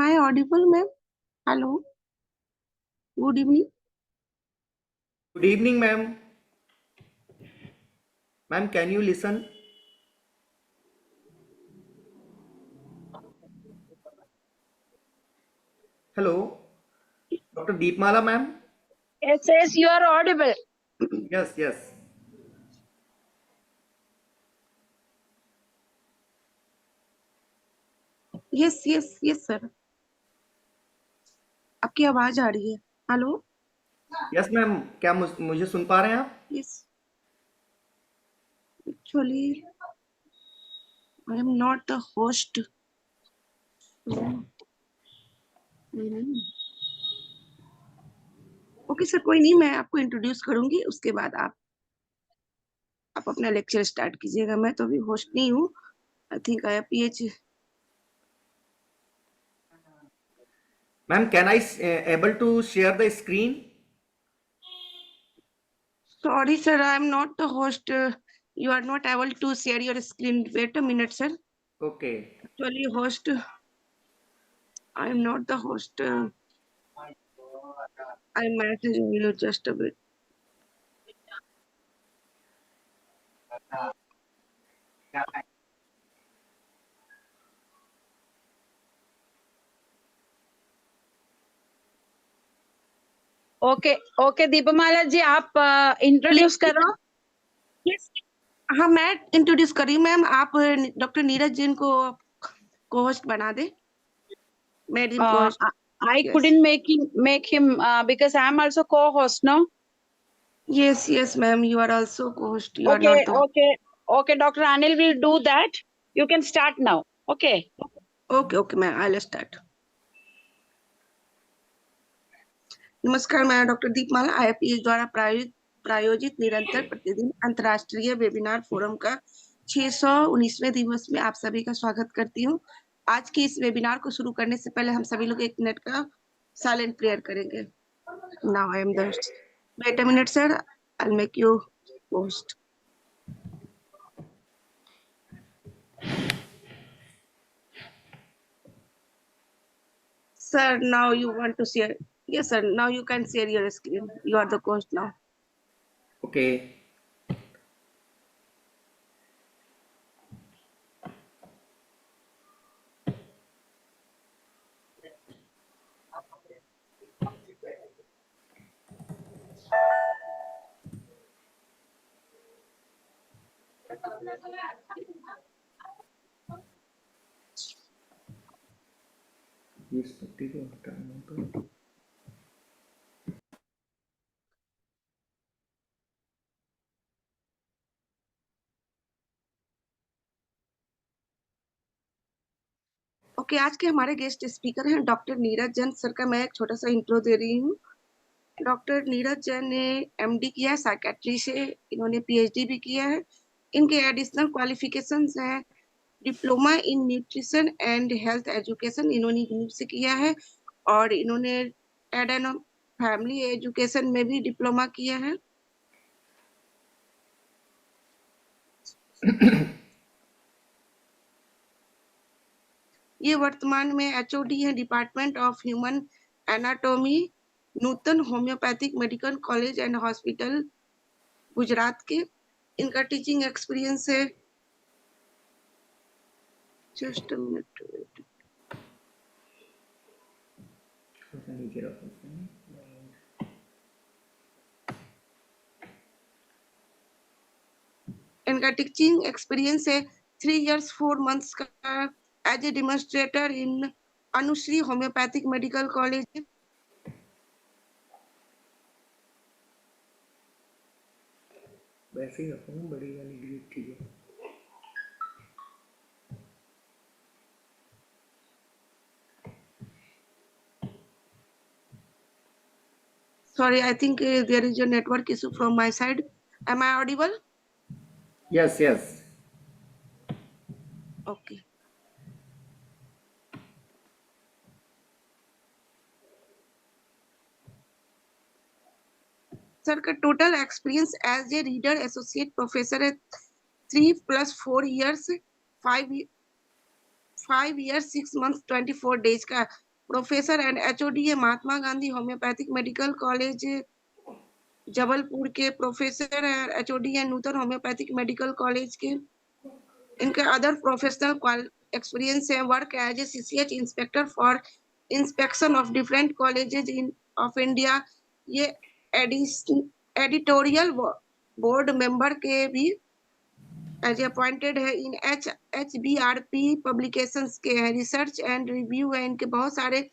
Am I audible, ma'am? Hello. Good evening. Good evening, ma'am. Ma'am, can you listen? Hello, Dr. Deepmala, ma'am. It says you are audible. Yes, yes. Yes, yes, yes, sir. आपकी आवाज आ रही है. Hello. Yes, ma'am. क्या मुझे सुन पा रहे हैं आप? Yes. Actually, I am not the host. Okay sir, कोई नहीं, मैं आपको इंट्रोड्यूस करूंगी, उसके बाद आप अपना लेक्चर स्टार्ट कीजिएगा. मैं तो अभी होस्ट नहीं हूँ. I think I pH. Ma'am, can I able to share the screen? Sorry, sir, I am not the host. You are not able to share your screen. Wait a minute, sir. Okay. Actually, host. I am not the host. I message you just a bit. Okay okay Deepmala ji, आप introduce करो. Yes. हाँ, मैं introduce कर रही हूँ ma'am. आप doctor Neeraj Jain को host बना दे. Made him co-host. I Yes. couldn't make him because I am also co-host, no? Yes, yes, ma'am. You are also co-host. You are not Okay, the. okay. Dr. Anil will do that. You can start now. Okay. Okay, ma'am. I'll start. नमस्कार, मैं doctor दीपमाला IPH द्वारा प्रायोजित निरंतर प्रतिदिन अंतर्राष्ट्रीय webinar forum का 619वें दिवस में आप सभी का स्वागत करती हूँ. आज के इस वेबिनार को शुरू करने से पहले हम सभी लोग 1 मिनट का साइलेंट प्रेयर करेंगे. Now I am the host. Wait a minute sir, I will make you host. Sir, now you want to share? Yes, sir. Now you can share your screen. You are the host now. Okay. इस पट्टी को हटाना तो. Okay, आज के हमारे guest speaker हैं doctor Neeraj Jain sir. का मैं एक छोटा सा इंट्रो दे रही हूँ. डॉक्टर नीरज जैन ने एमडी किया है साइकेट्री से. इन्होंने पीएचडी भी किया है. इनके एडिशनल क्वालिफिकेशंस हैं diploma in nutrition and health education, इन्होंने यूनिव से किया है. और इन्होंने एड एंड फैमिली एजुकेशन में भी डिप्लोमा किया है. ये वर्तमान में एचओडी है department of human anatomy, Nutan homeopathic medical college and hospital, Gujarat के. इनका टीचिंग एक्सपीरियंस है. Just a minute. इनका टीचिंग एक्सपीरियंस है 3 years 4 months का as a demonstrator in Anushree homeopathic medical college. वैसे ही रखो, बड़ी वाली ग्रिड ठीक है. Sorry, I think there is a network issue from my side. Am I audible? Yes, yes. Okay. Sir का total experience as a reader associate professor है 3 + 4 years 5 years 6 months 24 days का प्रोफेसर एंड HOD है Mahatma Gandhi homoeopathic medical college Jabalpur के, professor है HOD है नूतन homeopathic medical college के। इनके other professional experience है, work as a CCH inspector for inspection of different colleges in of India. ये editorial board member के भी एज अपॉइंटेड है इन HBRP पब्लिकेशंस के हैं, रिसर्च एंड रिव्यू है इनके बहुत सारे।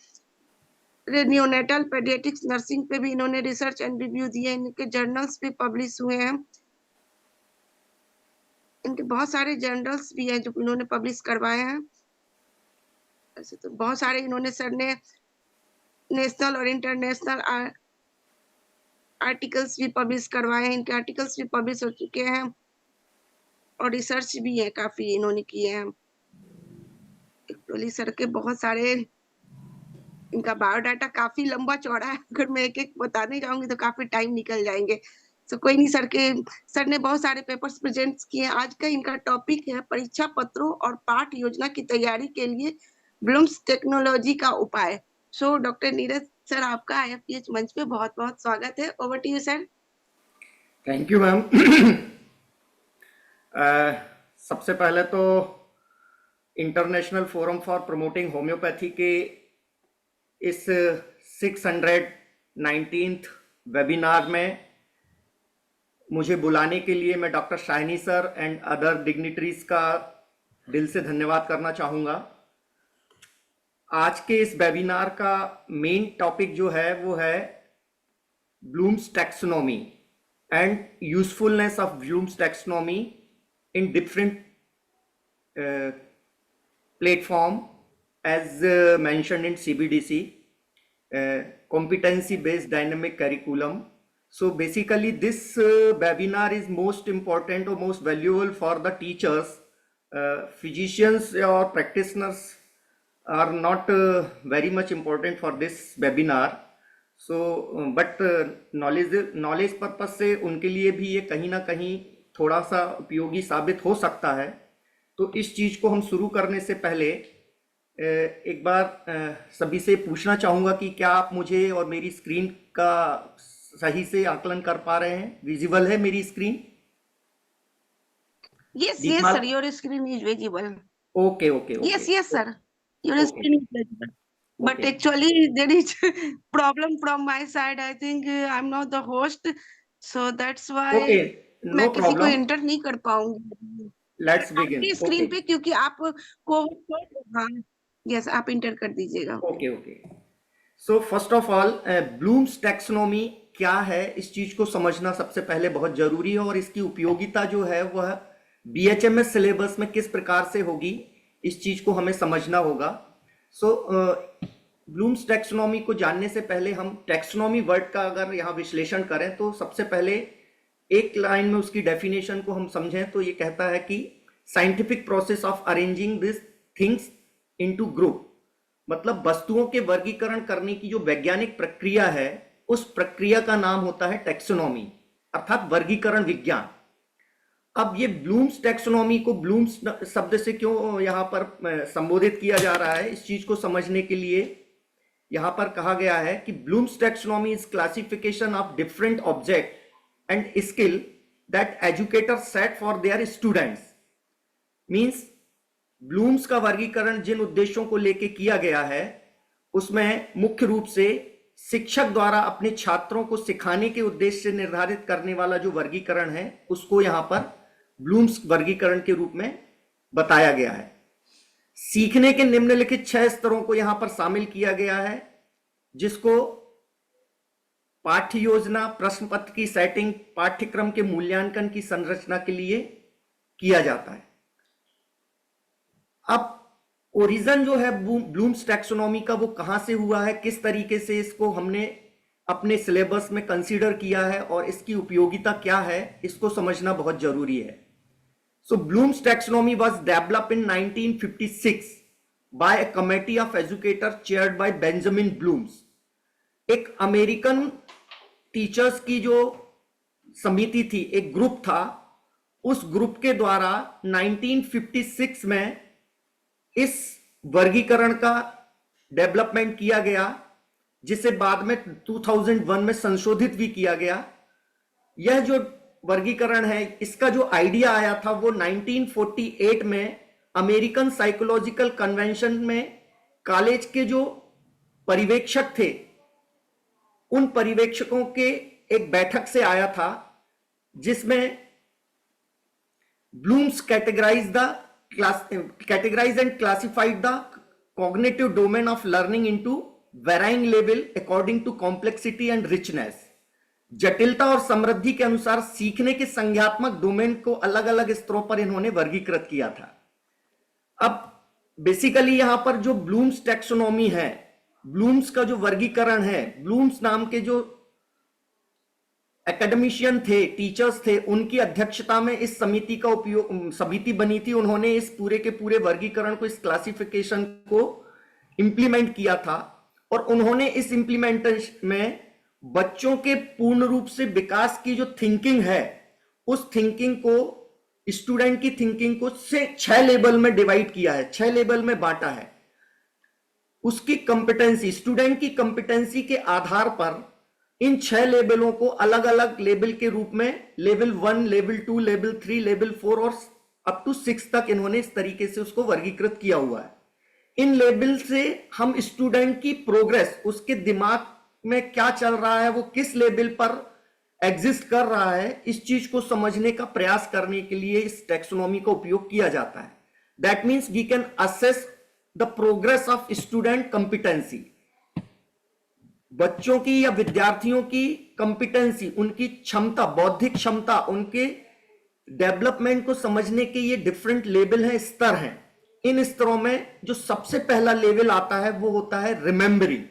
न्यूनेटल पेडियाट्रिक्स नर्सिंग पे भी इन्होंने रिसर्च एंड रिव्यू दिए, इनके जर्नल्स भी पब्लिश हुए हैं, इनके बहुत सारे जर्नल्स भी हैं जो इन्होंने पब्लिश करवाए हैं। ऐसे तो बहुत सारे इन्होंने सर ने नेशनल और इंटरनेशनल आर्टिकल्स भी पब्लिश करवाए हैं, इनके आर्टिकल्स भी पब्लिश हो चुके हैं और रिसर्च भी है काफी इन्होंने किए हैं। एक्चुअली सर के बहुत सारे, इनका बायोडाटा काफी लंबा चौड़ा है, अगर मैं एक एक बताने जाऊंगी तो काफी टाइम निकल जाएंगे। तो कोई नहीं, सर ने बहुत सारे पेपर्स प्रेजेंट किए। आज का इनका टॉपिक है परीक्षा पत्रों और पाठ योजना की तैयारी के लिए ब्लूम्स टेक्नोलॉजी का उपाय। सो डॉक्टर नीरज सर, आपका IFPH मंच पे बहुत बहुत स्वागत है। Over to you sir. Thank you ma'am. सबसे पहले तो international forum for promoting homeopathy के इस 619th वेबिनार में मुझे बुलाने के लिए मैं doctor shiny sir and other dignitaries का दिल से धन्यवाद करना चाहूँगा। आज के इस वेबिनार का मेन टॉपिक जो है वो है Bloom's taxonomy and usefulness of Bloom's taxonomy in different platform as mentioned in CBDC, competency based dynamic curriculum. So basically this webinar is most important or most valuable for the teachers. Physicians or practitioners are not very much important for this webinar. So but knowledge purpose से उनके लिए भी ये कहीं ना कहीं थोड़ा सा उपयोगी साबित हो सकता है। तो इस चीज को हम शुरू करने से पहले एक बार सभी से पूछना चाहूंगा कि क्या आप मुझे और मेरी स्क्रीन का सही से आकलन कर पा रहे हैं? विजिबल है मेरी screen? Yes, yes sir, your screen is visible. Okay. Yes sir, your screen is visible. But actually there is problem from my side. I think I'm not the host, so that's why no मैं किसी को problem. Enter नहीं कर पाऊंगी। Let's begin. आपकी screen पे, क्योंकि आप हाँ, यस आप इंटर कर दीजिएगा। Okay. So first of all Bloom's taxonomy क्या है, इस चीज को समझना सबसे पहले बहुत जरूरी है और इसकी उपयोगिता जो है वह BHMS सिलेबस में किस प्रकार से होगी, इस चीज को हमें समझना होगा। सो ब्लूम्स टैक्सोनॉमी को जानने से पहले हम टैक्सोनॉमी वर्ड का अगर यहाँ विश्लेषण करें तो सबसे पहले एक लाइन में उसकी डेफिनेशन को हम समझें तो ये कहता है कि scientific process of arranging this things into group, मतलब वस्तुओं के वर्गीकरण करने की जो वैज्ञानिक प्रक्रिया है उस प्रक्रिया का नाम होता है टैक्सोनॉमी, अर्थात वर्गीकरण विज्ञान। अब ये ब्लूम्स टैक्सोनॉमी को ब्लूम्स शब्द से क्यों यहाँ पर संबोधित किया जा रहा है, इस चीज को समझने के लिए यहाँ पर कहा गया है कि Bloom's taxonomy is classification of different object and skill that educators set for their students. Means Bloom's का वर्गीकरण जिन उद्देश्यों को लेके किया गया है उसमें मुख्य रूप से शिक्षक द्वारा अपने छात्रों को सिखाने के उद्देश्य से निर्धारित करने वाला जो वर्गीकरण है उसको यहां पर ब्लूम्स वर्गीकरण के रूप में बताया गया है। सीखने के निम्नलिखित 6 स्तरों को यहां पर शामिल किया गया है, जिसको पाठ्य योजना, प्रश्न पत्र की सेटिंग, पाठ्यक्रम के मूल्यांकन की संरचना के लिए किया जाता है। अब ओरिजिन जो है ब्लूम्स टैक्सोनॉमी का वो कहां से हुआ है, किस तरीके से इसको हमने अपने सिलेबस में कंसीडर किया है और इसकी उपयोगिता क्या है, इसको समझना बहुत जरूरी है। So Bloom's taxonomy was developed in 1956 by a committee of educator chaired by Benjamin Bloom's. एक अमेरिकन टीचर्स की जो समिति थी, एक ग्रुप था, उस ग्रुप के द्वारा 1956 में इस वर्गीकरण का डेवलपमेंट किया गया, जिसे बाद में 2001 में संशोधित भी किया गया। यह जो वर्गीकरण है, इसका जो आइडिया आया था वो 1948 में अमेरिकन साइकोलॉजिकल कन्वेंशन में कॉलेज के जो पर्यवेक्षक थे, उन पर्यवेक्षकों के एक बैठक से आया था, जिसमें Bloom's categorize and classified the cognitive domain of learning into varying level according to complexity and richness. जटिलता और समृद्धि के अनुसार सीखने के संज्ञात्मक डोमेन को अलग अलग स्तरों पर इन्होंने वर्गीकृत किया था। अब बेसिकली यहां पर जो ब्लूम्स टैक्सोनॉमी है, ब्लूम्स का जो वर्गीकरण है, ब्लूम्स नाम के जो एकेडमिशियन थे, टीचर्स थे, उनकी अध्यक्षता में इस समिति का उपयोग, समिति बनी थी। उन्होंने इस पूरे के पूरे वर्गीकरण को, इस क्लासिफिकेशन को इंप्लीमेंट किया था, और उन्होंने इस इंप्लीमेंटेशन में बच्चों के पूर्ण रूप से विकास की जो थिंकिंग है, उस थिंकिंग को, स्टूडेंट की थिंकिंग को से 6 लेवल में डिवाइड किया है, 6 लेवल में बांटा है। उसकी कंपिटेंसी, स्टूडेंट की कंपिटेंसी के आधार पर इन 6 लेवलों को अलग अलग लेवल के रूप में, लेवल 1, लेवल 2, लेवल 3, लेवल 4 और अप टू 6 तक इन्होंने इस तरीके से उसको वर्गीकृत किया हुआ है। इन लेवल से हम स्टूडेंट की प्रोग्रेस, उसके दिमाग में क्या चल रहा है, वो किस लेवल पर एग्जिस्ट कर रहा है, इस चीज को समझने का प्रयास करने के लिए इस टैक्सोनॉमी का उपयोग किया जाता है। That means we can assess the progress of student competency. बच्चों की या विद्यार्थियों की कंपिटेंसी, उनकी क्षमता, बौद्धिक क्षमता, उनके डेवलपमेंट को समझने के ये डिफरेंट लेवल हैं, स्तर हैं। इन स्तरों में जो सबसे पहला लेवल आता है वो होता है रिमेंबरिंग।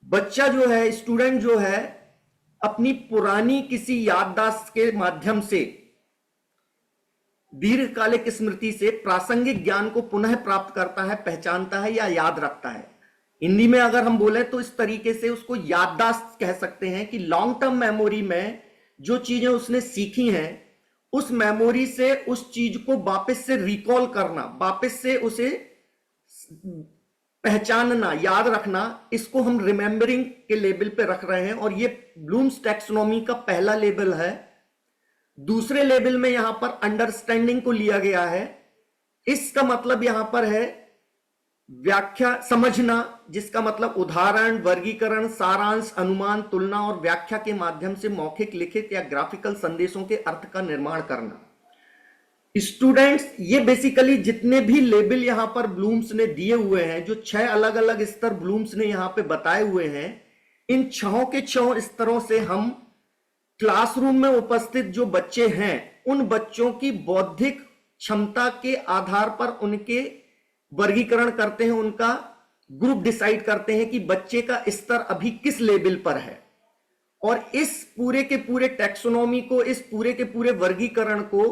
बच्चा जो है, स्टूडेंट जो है, अपनी पुरानी किसी याददाश्त के माध्यम से, दीर्घकालिक स्मृति से प्रासंगिक ज्ञान को पुनः प्राप्त करता है, पहचानता है या याद रखता है। हिंदी में अगर हम बोले तो इस तरीके से उसको याददाश्त कह सकते हैं कि लॉन्ग टर्म मेमोरी में जो चीजें उसने सीखी हैं, उस मेमोरी से उस चीज को वापस से रिकॉल करना, वापस से उसे पहचानना, याद रखना, इसको हम रिमेंबरिंग के लेवल पे रख रहे हैं, और ये ब्लूम्स टैक्सोनॉमी का पहला लेवल है। दूसरे लेवल में यहां पर अंडरस्टैंडिंग को लिया गया है। इसका मतलब यहां पर है व्याख्या, समझना, जिसका मतलब उदाहरण, वर्गीकरण, सारांश, अनुमान, तुलना और व्याख्या के माध्यम से मौखिक, लिखित या ग्राफिकल संदेशों के अर्थ का निर्माण करना। स्टूडेंट्स, ये बेसिकली जितने भी लेवल यहां पर ब्लूम्स ने दिए हुए हैं, जो 6 अलग अलग स्तर ब्लूम्स ने यहां पे बताए हुए हैं, इन 6 के 6 स्तरों से हम क्लासरूम में उपस्थित जो बच्चे हैं, उन बच्चों की बौद्धिक क्षमता के आधार पर उनके वर्गीकरण करते हैं, उनका ग्रुप डिसाइड करते हैं कि बच्चे का स्तर अभी किस लेवल पर है। और इस पूरे के पूरे टैक्सोनॉमी को, इस पूरे के पूरे वर्गीकरण को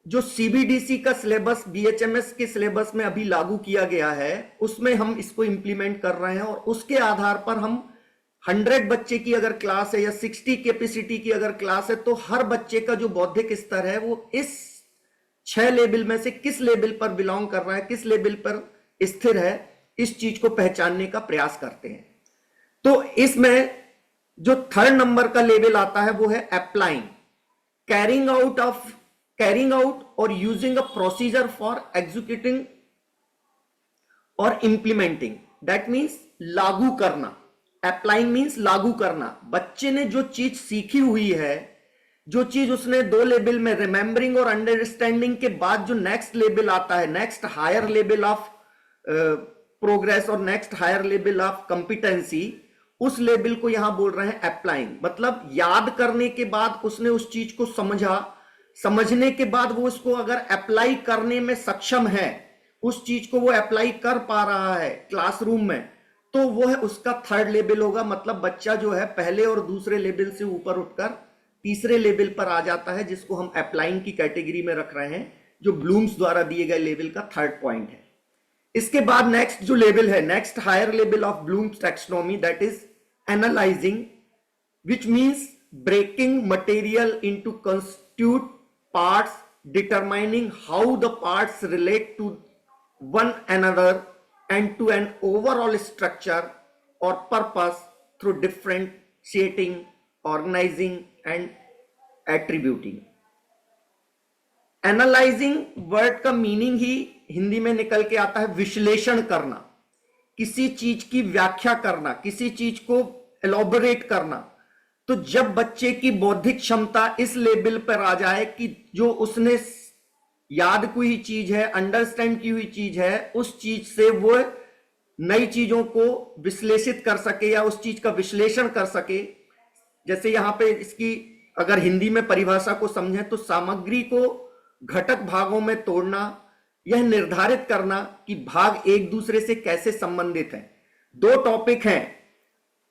जो सीबीडीसी का सिलेबस, बीएचएमएस के सिलेबस में अभी लागू किया गया है, उसमें हम इसको इंप्लीमेंट कर रहे हैं। और उसके आधार पर हम 100 बच्चे की अगर क्लास है या 60 कैपेसिटी की अगर क्लास है, तो हर बच्चे का जो बौद्धिक स्तर है वो इस 6 लेवल में से किस लेवल पर बिलोंग कर रहा है, किस लेवल पर स्थिर है, इस चीज को पहचानने का प्रयास करते हैं। तो इसमें जो 3rd नंबर का लेवल आता है वो है अप्लाइंग, कैरिंग आउट और using a procedure for executing और इंप्लीमेंटिंग। दैट मीन्स लागू करना। अप्लाइंग मीन्स लागू करना। बच्चे ने जो चीज सीखी हुई है, जो चीज उसने 2 लेवल में, रिमेंबरिंग और अंडरस्टैंडिंग के बाद जो नेक्स्ट लेवल आता है, next higher level of progress और next higher level of competency, उस लेवल को यहां बोल रहे हैं अप्लाइंग। मतलब याद करने के बाद उसने उस चीज को समझा, समझने के बाद वो उसको अगर अप्लाई करने में सक्षम है, उस चीज को वो अप्लाई कर पा रहा है क्लासरूम में, तो वो है उसका 3rd लेवल होगा। मतलब बच्चा जो है पहले और दूसरे लेवल से ऊपर उठकर तीसरे लेवल पर आ जाता है, जिसको हम अप्लाइंग की कैटेगरी में रख रहे हैं, जो ब्लूम्स द्वारा दिए गए लेवल का 3rd पॉइंट है। इसके बाद नेक्स्ट जो लेवल है, next higher level of Bloom's taxonomy, that is analyzing, which means breaking material into constitute parts, determining how the parts relate to one another and to an overall structure or purpose through differentiating, organizing and attributing. Analysing word का meaning ही हिंदी में निकल के आता है विश्लेषण करना, किसी चीज की व्याख्या करना, किसी चीज को एलोबरेट करना। तो जब बच्चे की बौद्धिक क्षमता इस लेवल पर आ जाए कि जो उसने याद की हुई चीज है, अंडरस्टैंड की हुई चीज है, उस चीज से वो नई चीजों को विश्लेषित कर सके या उस चीज का विश्लेषण कर सके। जैसे यहां पे इसकी अगर हिंदी में परिभाषा को समझें तो सामग्री को घटक भागों में तोड़ना, यह निर्धारित करना कि भाग एक दूसरे से कैसे संबंधित हैं। दो टॉपिक हैं,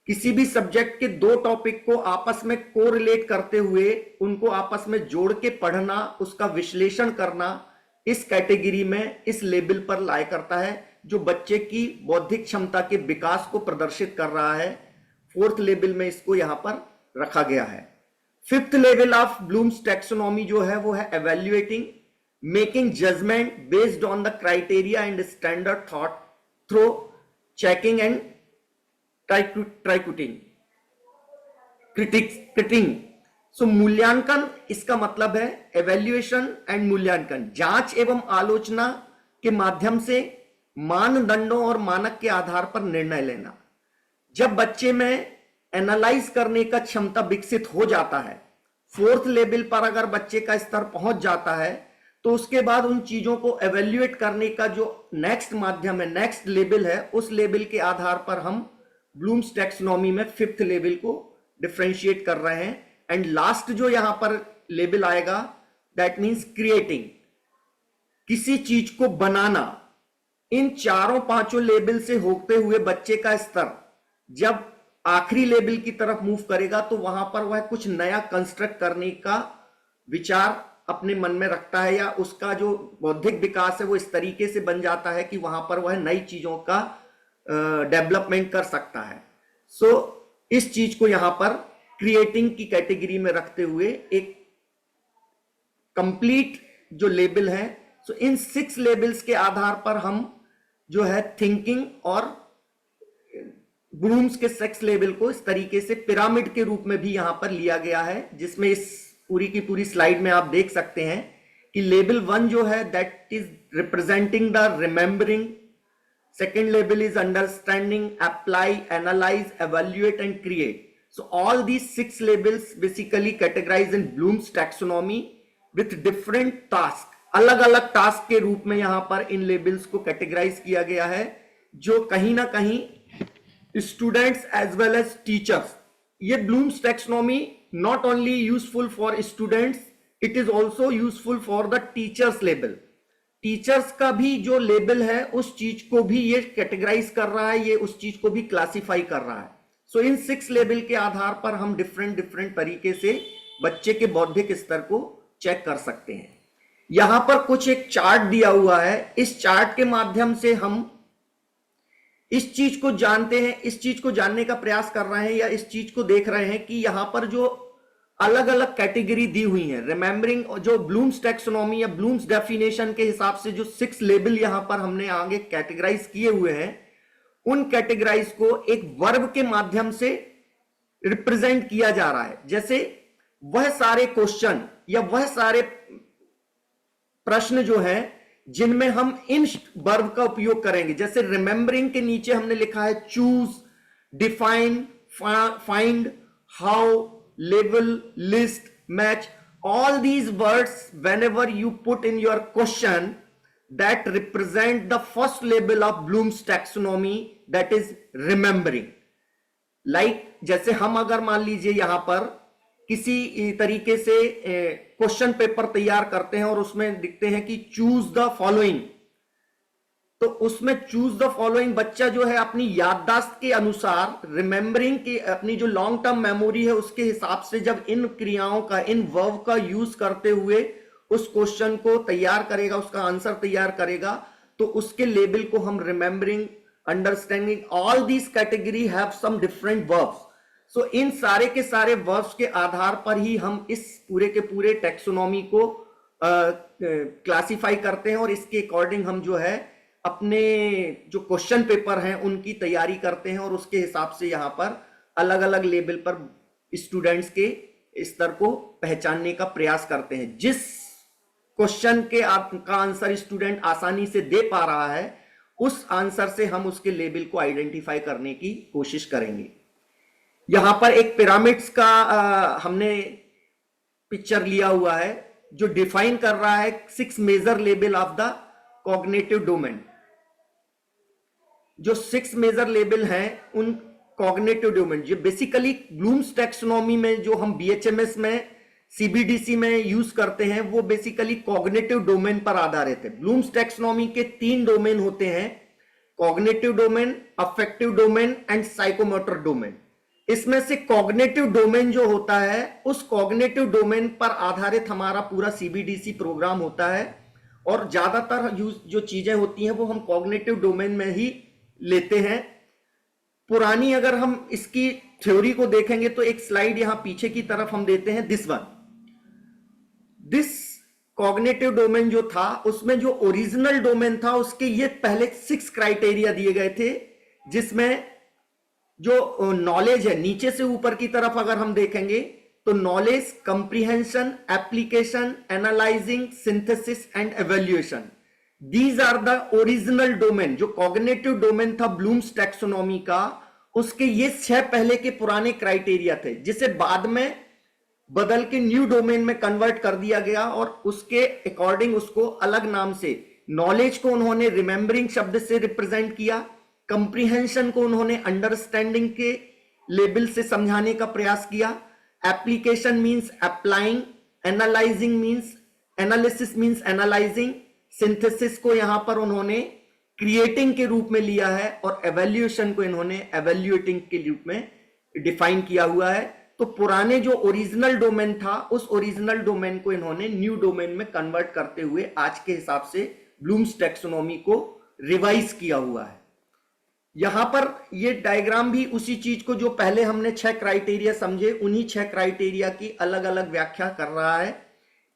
किसी भी सब्जेक्ट के दो टॉपिक को आपस में कोरिलेट करते हुए उनको आपस में जोड़ के पढ़ना, उसका विश्लेषण करना, इस कैटेगरी में इस लेवल पर लाया करता है जो बच्चे की बौद्धिक क्षमता के विकास को प्रदर्शित कर रहा है। फोर्थ लेवल में इसको यहां पर रखा गया है। Fifth level of Bloom's taxonomy जो है वो है evaluating, making judgment based on the criteria and standard thought through checking and critiquing. So मूल्यांकन इसका मतलब है एवेल्युएशन एंड मूल्यांकन, जांच एवं आलोचना के माध्यम से मानदंडों और मानक के आधार पर निर्णय लेना। जब बच्चे में एनालाइज करने का क्षमता विकसित हो जाता है, फोर्थ लेवल पर अगर बच्चे का स्तर पहुंच जाता है, तो उसके बाद उन चीजों को एवेल्युएट करने का जो नेक्स्ट माध्यम है, नेक्स्ट लेवल है, उस लेवल के आधार पर हम ब्लूम्स टैक्सोनॉमी में फिफ्थ लेवल को डिफरेंशिएट कर रहे हैं। एंड लास्ट जो यहां पर लेवल आएगा दैट मींस क्रिएटिंग, किसी चीज को बनाना। इन चारों पांचों लेवल से होते हुए बच्चे का स्तर जब आखिरी लेवल की तरफ मूव करेगा तो वहां पर वह कुछ नया कंस्ट्रक्ट करने का विचार अपने मन में रखता है, या उसका जो बौद्धिक विकास है वो इस तरीके से बन जाता है कि वहां पर वह नई चीजों का डेवलपमेंट कर सकता है। सो इस चीज को यहां पर क्रिएटिंग की कैटेगरी में रखते हुए एक कंप्लीट जो लेवल है, सो इन 6 लेवल्स के आधार पर हम जो है थिंकिंग और ब्लूम्स के 6 लेवल को इस तरीके से पिरामिड के रूप में भी यहां पर लिया गया है, जिसमें इस पूरी की पूरी स्लाइड में आप देख सकते हैं कि लेवल 1 जो है that is representing the remembering, second level is understanding, apply, analyze, evaluate and create. So all these 6 labels basically categorized in Bloom's taxonomy with different tasks. अलग अलग टास्क के रूप में यहां पर इन लेबल्स को कैटेगराइज किया गया है, जो कहीं ना कहीं students as well as teachers, ये Bloom's taxonomy not only useful for students, it is also useful for the teachers level. Teachers का भी जो लेवल है उस चीज को भी ये कैटेगराइज कर रहा है, ये उस चीज को भी क्लासिफाई कर रहा है। सो इन 6 लेवल के आधार पर हम डिफरेंट तरीके से बच्चे के बौद्धिक स्तर को चेक कर सकते हैं। यहां पर कुछ एक चार्ट दिया हुआ है, इस चार्ट के माध्यम से हम इस चीज को जानते हैं, इस चीज को जानने का प्रयास कर रहे हैं या इस चीज को देख रहे हैं कि यहां पर जो अलग अलग कैटेगरी दी हुई है, रिमेंबरिंग जो ब्लूम्स टैक्सोनॉमी या ब्लूम्स डेफिनेशन के हिसाब से जो 6 लेवल यहां पर हमने आगे कैटेगराइज किए हुए हैं, उन कैटेगराइज को एक वर्ब के माध्यम से रिप्रेजेंट किया जा रहा है। जैसे वह सारे क्वेश्चन या वह सारे प्रश्न जो है जिनमें हम इन वर्ब का उपयोग करेंगे, जैसे रिमेंबरिंग के नीचे हमने लिखा है choose, define, find, how, label, list, match, all these words whenever you put in your question that represent the first label of Bloom's taxonomy, that is remembering. Like जैसे हम अगर मान लीजिए यहां पर किसी तरीके से क्वेश्चन पेपर तैयार करते हैं और उसमें लिखते हैं कि चूज द फॉलोइंग, तो उसमें चूज द फॉलोइंग बच्चा जो है अपनी याददाश्त के अनुसार, रिमेंबरिंग की अपनी जो लॉन्ग टर्म मेमोरी है उसके हिसाब से जब इन क्रियाओं का, इन वर्ब का यूज करते हुए उस क्वेश्चन को तैयार करेगा, उसका आंसर तैयार करेगा, तो उसके लेवल को हम remembering, understanding, all these category have some different verbs. So इन सारे के सारे वर्ब्स के आधार पर ही हम इस पूरे के पूरे टैक्सोनॉमी को क्लासिफाई करते हैं और इसके अकॉर्डिंग हम जो है अपने जो क्वेश्चन पेपर हैं उनकी तैयारी करते हैं और उसके हिसाब से यहाँ पर अलग अलग लेवल पर स्टूडेंट्स के स्तर को पहचानने का प्रयास करते हैं। जिस क्वेश्चन का आंसर स्टूडेंट आसानी से दे पा रहा है उस आंसर से हम उसके लेवल को आइडेंटिफाई करने की कोशिश करेंगे। यहां पर एक पिरामिड्स का हमने पिक्चर लिया हुआ है जो डिफाइन कर रहा है 6 major level of the cognitive domain. जो 6 मेजर लेवल हैं उन कॉग्निटिव डोमेन जो बेसिकली ब्लूम्स टैक्सोनॉमी में जो हम बीएचएमएस में सीबीडीसी में यूज करते हैं वो बेसिकली कॉग्निटिव डोमेन पर आधारित है। ब्लूम्स टैक्सोनॉमी के 3 डोमेन होते हैं, cognitive domain, affective domain and psychomotor domain. इसमें से कॉग्निटिव डोमेन जो होता है उस कॉग्निटिव डोमेन पर आधारित हमारा पूरा सीबीडीसी प्रोग्राम होता है और ज्यादातर यूज जो चीजें होती हैं वो हम कॉग्निटिव डोमेन में ही लेते हैं। पुरानी अगर हम इसकी थ्योरी को देखेंगे तो एक स्लाइड यहां पीछे की तरफ हम देते हैं, दिस कॉग्निटिव डोमेन जो था उसमें जो ओरिजिनल डोमेन था उसके ये पहले 6 क्राइटेरिया दिए गए थे, जिसमें जो नॉलेज है नीचे से ऊपर की तरफ अगर हम देखेंगे तो knowledge, comprehension, application, analyzing, synthesis and evaluation, these are the original domain. जो कॉग्निटिव डोमेन था ब्लूम्स टैक्सोनॉमी का उसके ये 6 पहले के पुराने क्राइटेरिया थे जिसे बाद में बदल के न्यू डोमेन में कन्वर्ट कर दिया गया और उसके अकॉर्डिंग उसको अलग नाम से, नॉलेज को उन्होंने रिमेंबरिंग शब्द से रिप्रेजेंट किया, कंप्रीहेंशन को उन्होंने अंडरस्टैंडिंग के लेवल से समझाने का प्रयास किया, application means applying, analysing means analysis means analysing, synthesis को यहां पर उन्होंने क्रिएटिंग के रूप में लिया है और एवेल्युएशन को इन्होंने एवेल्युएटिंग के रूप में डिफाइन किया हुआ है। तो पुराने जो ओरिजिनल डोमेन था उस ओरिजिनल डोमेन को इन्होंने न्यू डोमेन में कन्वर्ट करते हुए आज के हिसाब से ब्लूम्स टैक्सोनॉमी को रिवाइज किया हुआ है। यहां पर ये डायग्राम भी उसी चीज को जो पहले हमने 6 क्राइटेरिया समझे उन्हीं 6 क्राइटेरिया की अलग अलग व्याख्या कर रहा है।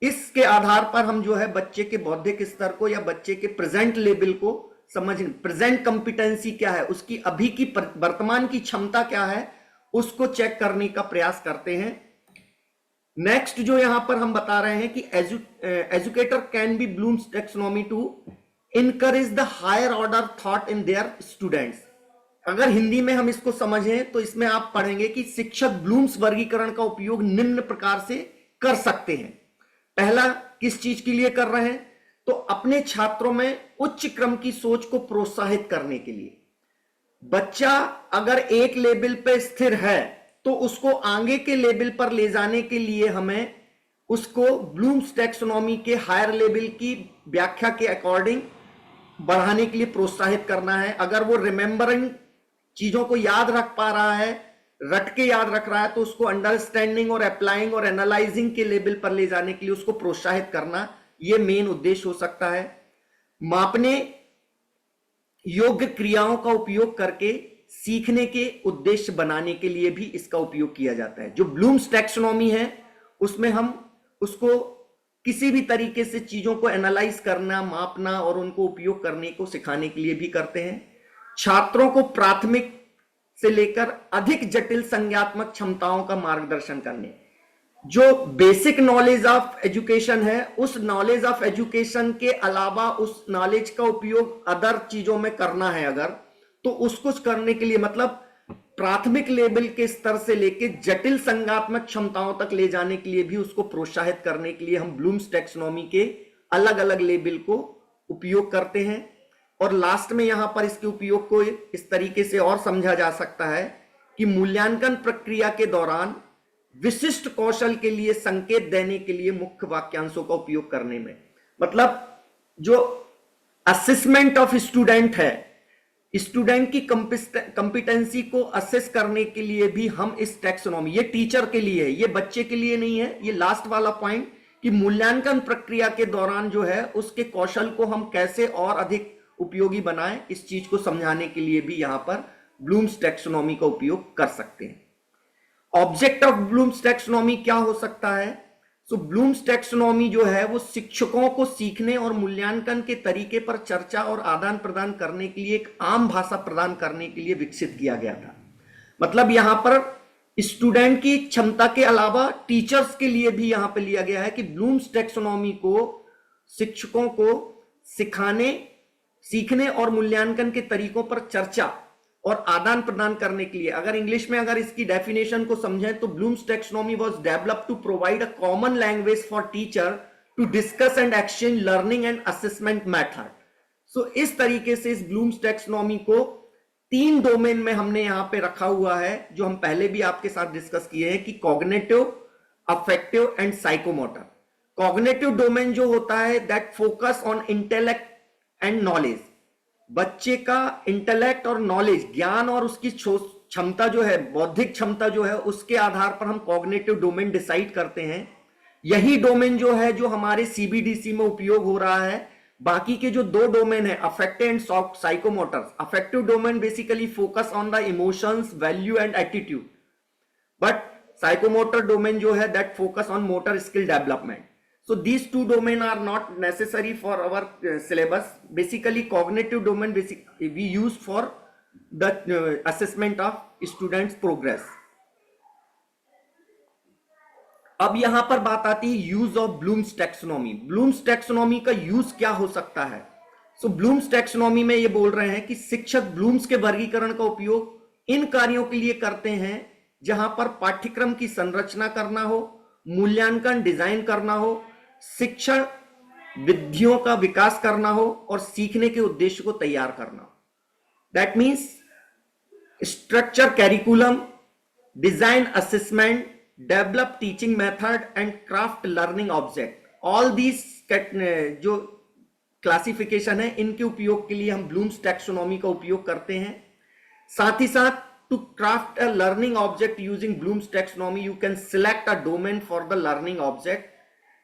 इसके आधार पर हम जो है बच्चे के बौद्धिक स्तर को या बच्चे के प्रेजेंट लेवल को समझ, प्रेजेंट कंपिटेंसी क्या है, उसकी अभी की वर्तमान की क्षमता क्या है उसको चेक करने का प्रयास करते हैं। नेक्स्ट जो यहां पर हम बता रहे हैं कि educator can be Bloom's taxonomy to encourage the higher order thought in their students. अगर हिंदी में हम इसको समझें तो इसमें आप पढ़ेंगे कि शिक्षक ब्लूम्स वर्गीकरण का उपयोग निम्न प्रकार से कर सकते हैं। पहला किस चीज के लिए कर रहे हैं, तो अपने छात्रों में उच्च क्रम की सोच को प्रोत्साहित करने के लिए। बच्चा अगर एक लेवल पे स्थिर है तो उसको आगे के लेवल पर ले जाने के लिए हमें उसको ब्लूम्स टैक्सोनॉमी के हायर लेवल की व्याख्या के अकॉर्डिंग बढ़ाने के लिए प्रोत्साहित करना है। अगर वो रिमेंबरिंग चीजों को याद रख पा रहा है, रट के याद रख रहा है, तो उसको अंडरस्टैंडिंग और अप्लाइंग और एनालाइजिंग के लेवल पर ले जाने के लिए उसको प्रोत्साहित करना, यह मेन उद्देश्य हो सकता है। मापने योग्य क्रियाओं का उपयोग करके सीखने के उद्देश्य बनाने के लिए भी इसका उपयोग किया जाता है। जो ब्लूम्स टैक्सोनॉमी है उसमें हम उसको किसी भी तरीके से चीजों को एनालाइज करना, मापना और उनको उपयोग करने को सिखाने के लिए भी करते हैं। छात्रों को प्राथमिक से लेकर अधिक जटिल संज्ञात्मक क्षमताओं का मार्गदर्शन करने, जो बेसिक नॉलेज ऑफ एजुकेशन है उस नॉलेज ऑफ एजुकेशन के अलावा उस नॉलेज का उपयोग अदर चीजों में करना है अगर, तो उसको करने के लिए मतलब प्राथमिक लेवल के स्तर से लेकर जटिल संज्ञात्मक क्षमताओं तक ले जाने के लिए भी उसको प्रोत्साहित करने के लिए हम ब्लूम्स टैक्सोनॉमी के अलग अलग लेवल को उपयोग करते हैं। और लास्ट में यहां पर इसके उपयोग को इस तरीके से और समझा जा सकता है कि मूल्यांकन प्रक्रिया के दौरान विशिष्ट कौशल के लिए संकेत देने के लिए मुख्य वाक्यांशों का उपयोग करने में, मतलब जो असेसमेंट ऑफ स्टूडेंट है, स्टूडेंट की कंपिटेंसी को असेस करने के लिए भी हम इस टैक्सोनॉमी, ये टीचर के लिए है, ये बच्चे के लिए नहीं है। ये लास्ट वाला पॉइंट कि मूल्यांकन प्रक्रिया के दौरान जो है उसके कौशल को हम कैसे और अधिक उपयोगी बनाएं, इस चीज को समझाने के लिए भी यहां पर ब्लूम्स टैक्सोनॉमी का उपयोग कर सकते हैं। ऑब्जेक्ट ऑफ ब्लूम्स टैक्सोनॉमी क्या हो सकता है? सो ब्लूम्स टैक्सोनॉमी जो है वो शिक्षकों को सीखने और मूल्यांकन के तरीके पर चर्चा और आदान प्रदान करने के लिए एक आम भाषा प्रदान करने के लिए विकसित किया गया था। मतलब यहां पर स्टूडेंट की क्षमता के अलावा टीचर्स के लिए भी यहां पे लिया गया है कि ब्लूम्स टैक्सोनॉमी को शिक्षकों को सिखाने, सीखने और मूल्यांकन के तरीकों पर चर्चा और आदान प्रदान करने के लिए, अगर इंग्लिश में अगर इसकी डेफिनेशन को समझें तो Bloom's taxonomy was developed to provide a common language for teacher to discuss and exchange learning and assessment method. So इस तरीके से इस ब्लूम्स टैक्सोनॉमी को 3 डोमेन में हमने यहां पे रखा हुआ है, जो हम पहले भी आपके साथ डिस्कस किए हैं कि cognitive, affective and psychomotor. Cognitive domain जो होता है that focus on intellect and knowledge, बच्चे का इंटेलेक्ट और नॉलेज, ज्ञान और उसकी क्षमता जो है, बौद्धिक क्षमता जो है, उसके आधार पर हम कॉग्निटिव डोमेन डिसाइड करते हैं। यही डोमेन जो है जो हमारे सीबीडीसी में उपयोग हो रहा है। बाकी के जो 2 डोमेन है affective and psychomotors, affective domain basically focus on the emotions, value and attitude, but psychomotor domain जो है that focus on motor skill development. So these 2 domain are not necessary for our syllabus. Basically cognitive domain we use for the assessment of students progress. अब यहां पर बात आती है use of Bloom's taxonomy. Bloom's taxonomy का use क्या हो सकता है? सो ब्लूम्स टैक्सोनॉमी में ये बोल रहे हैं कि शिक्षक ब्लूम्स के वर्गीकरण का उपयोग इन कार्यों के लिए करते हैं जहां पर पाठ्यक्रम की संरचना करना हो, मूल्यांकन डिजाइन करना हो, शिक्षण विधियों का विकास करना हो और सीखने के उद्देश्य को तैयार करना हो। That means structure curriculum, design assessment, develop teaching method and craft learning object. All these जो क्लासिफिकेशन है इनके उपयोग के लिए हम ब्लूम्स टैक्सोनॉमी का उपयोग करते हैं। साथ ही साथ to craft a learning object using Bloom's taxonomy you can select a domain for the learning object,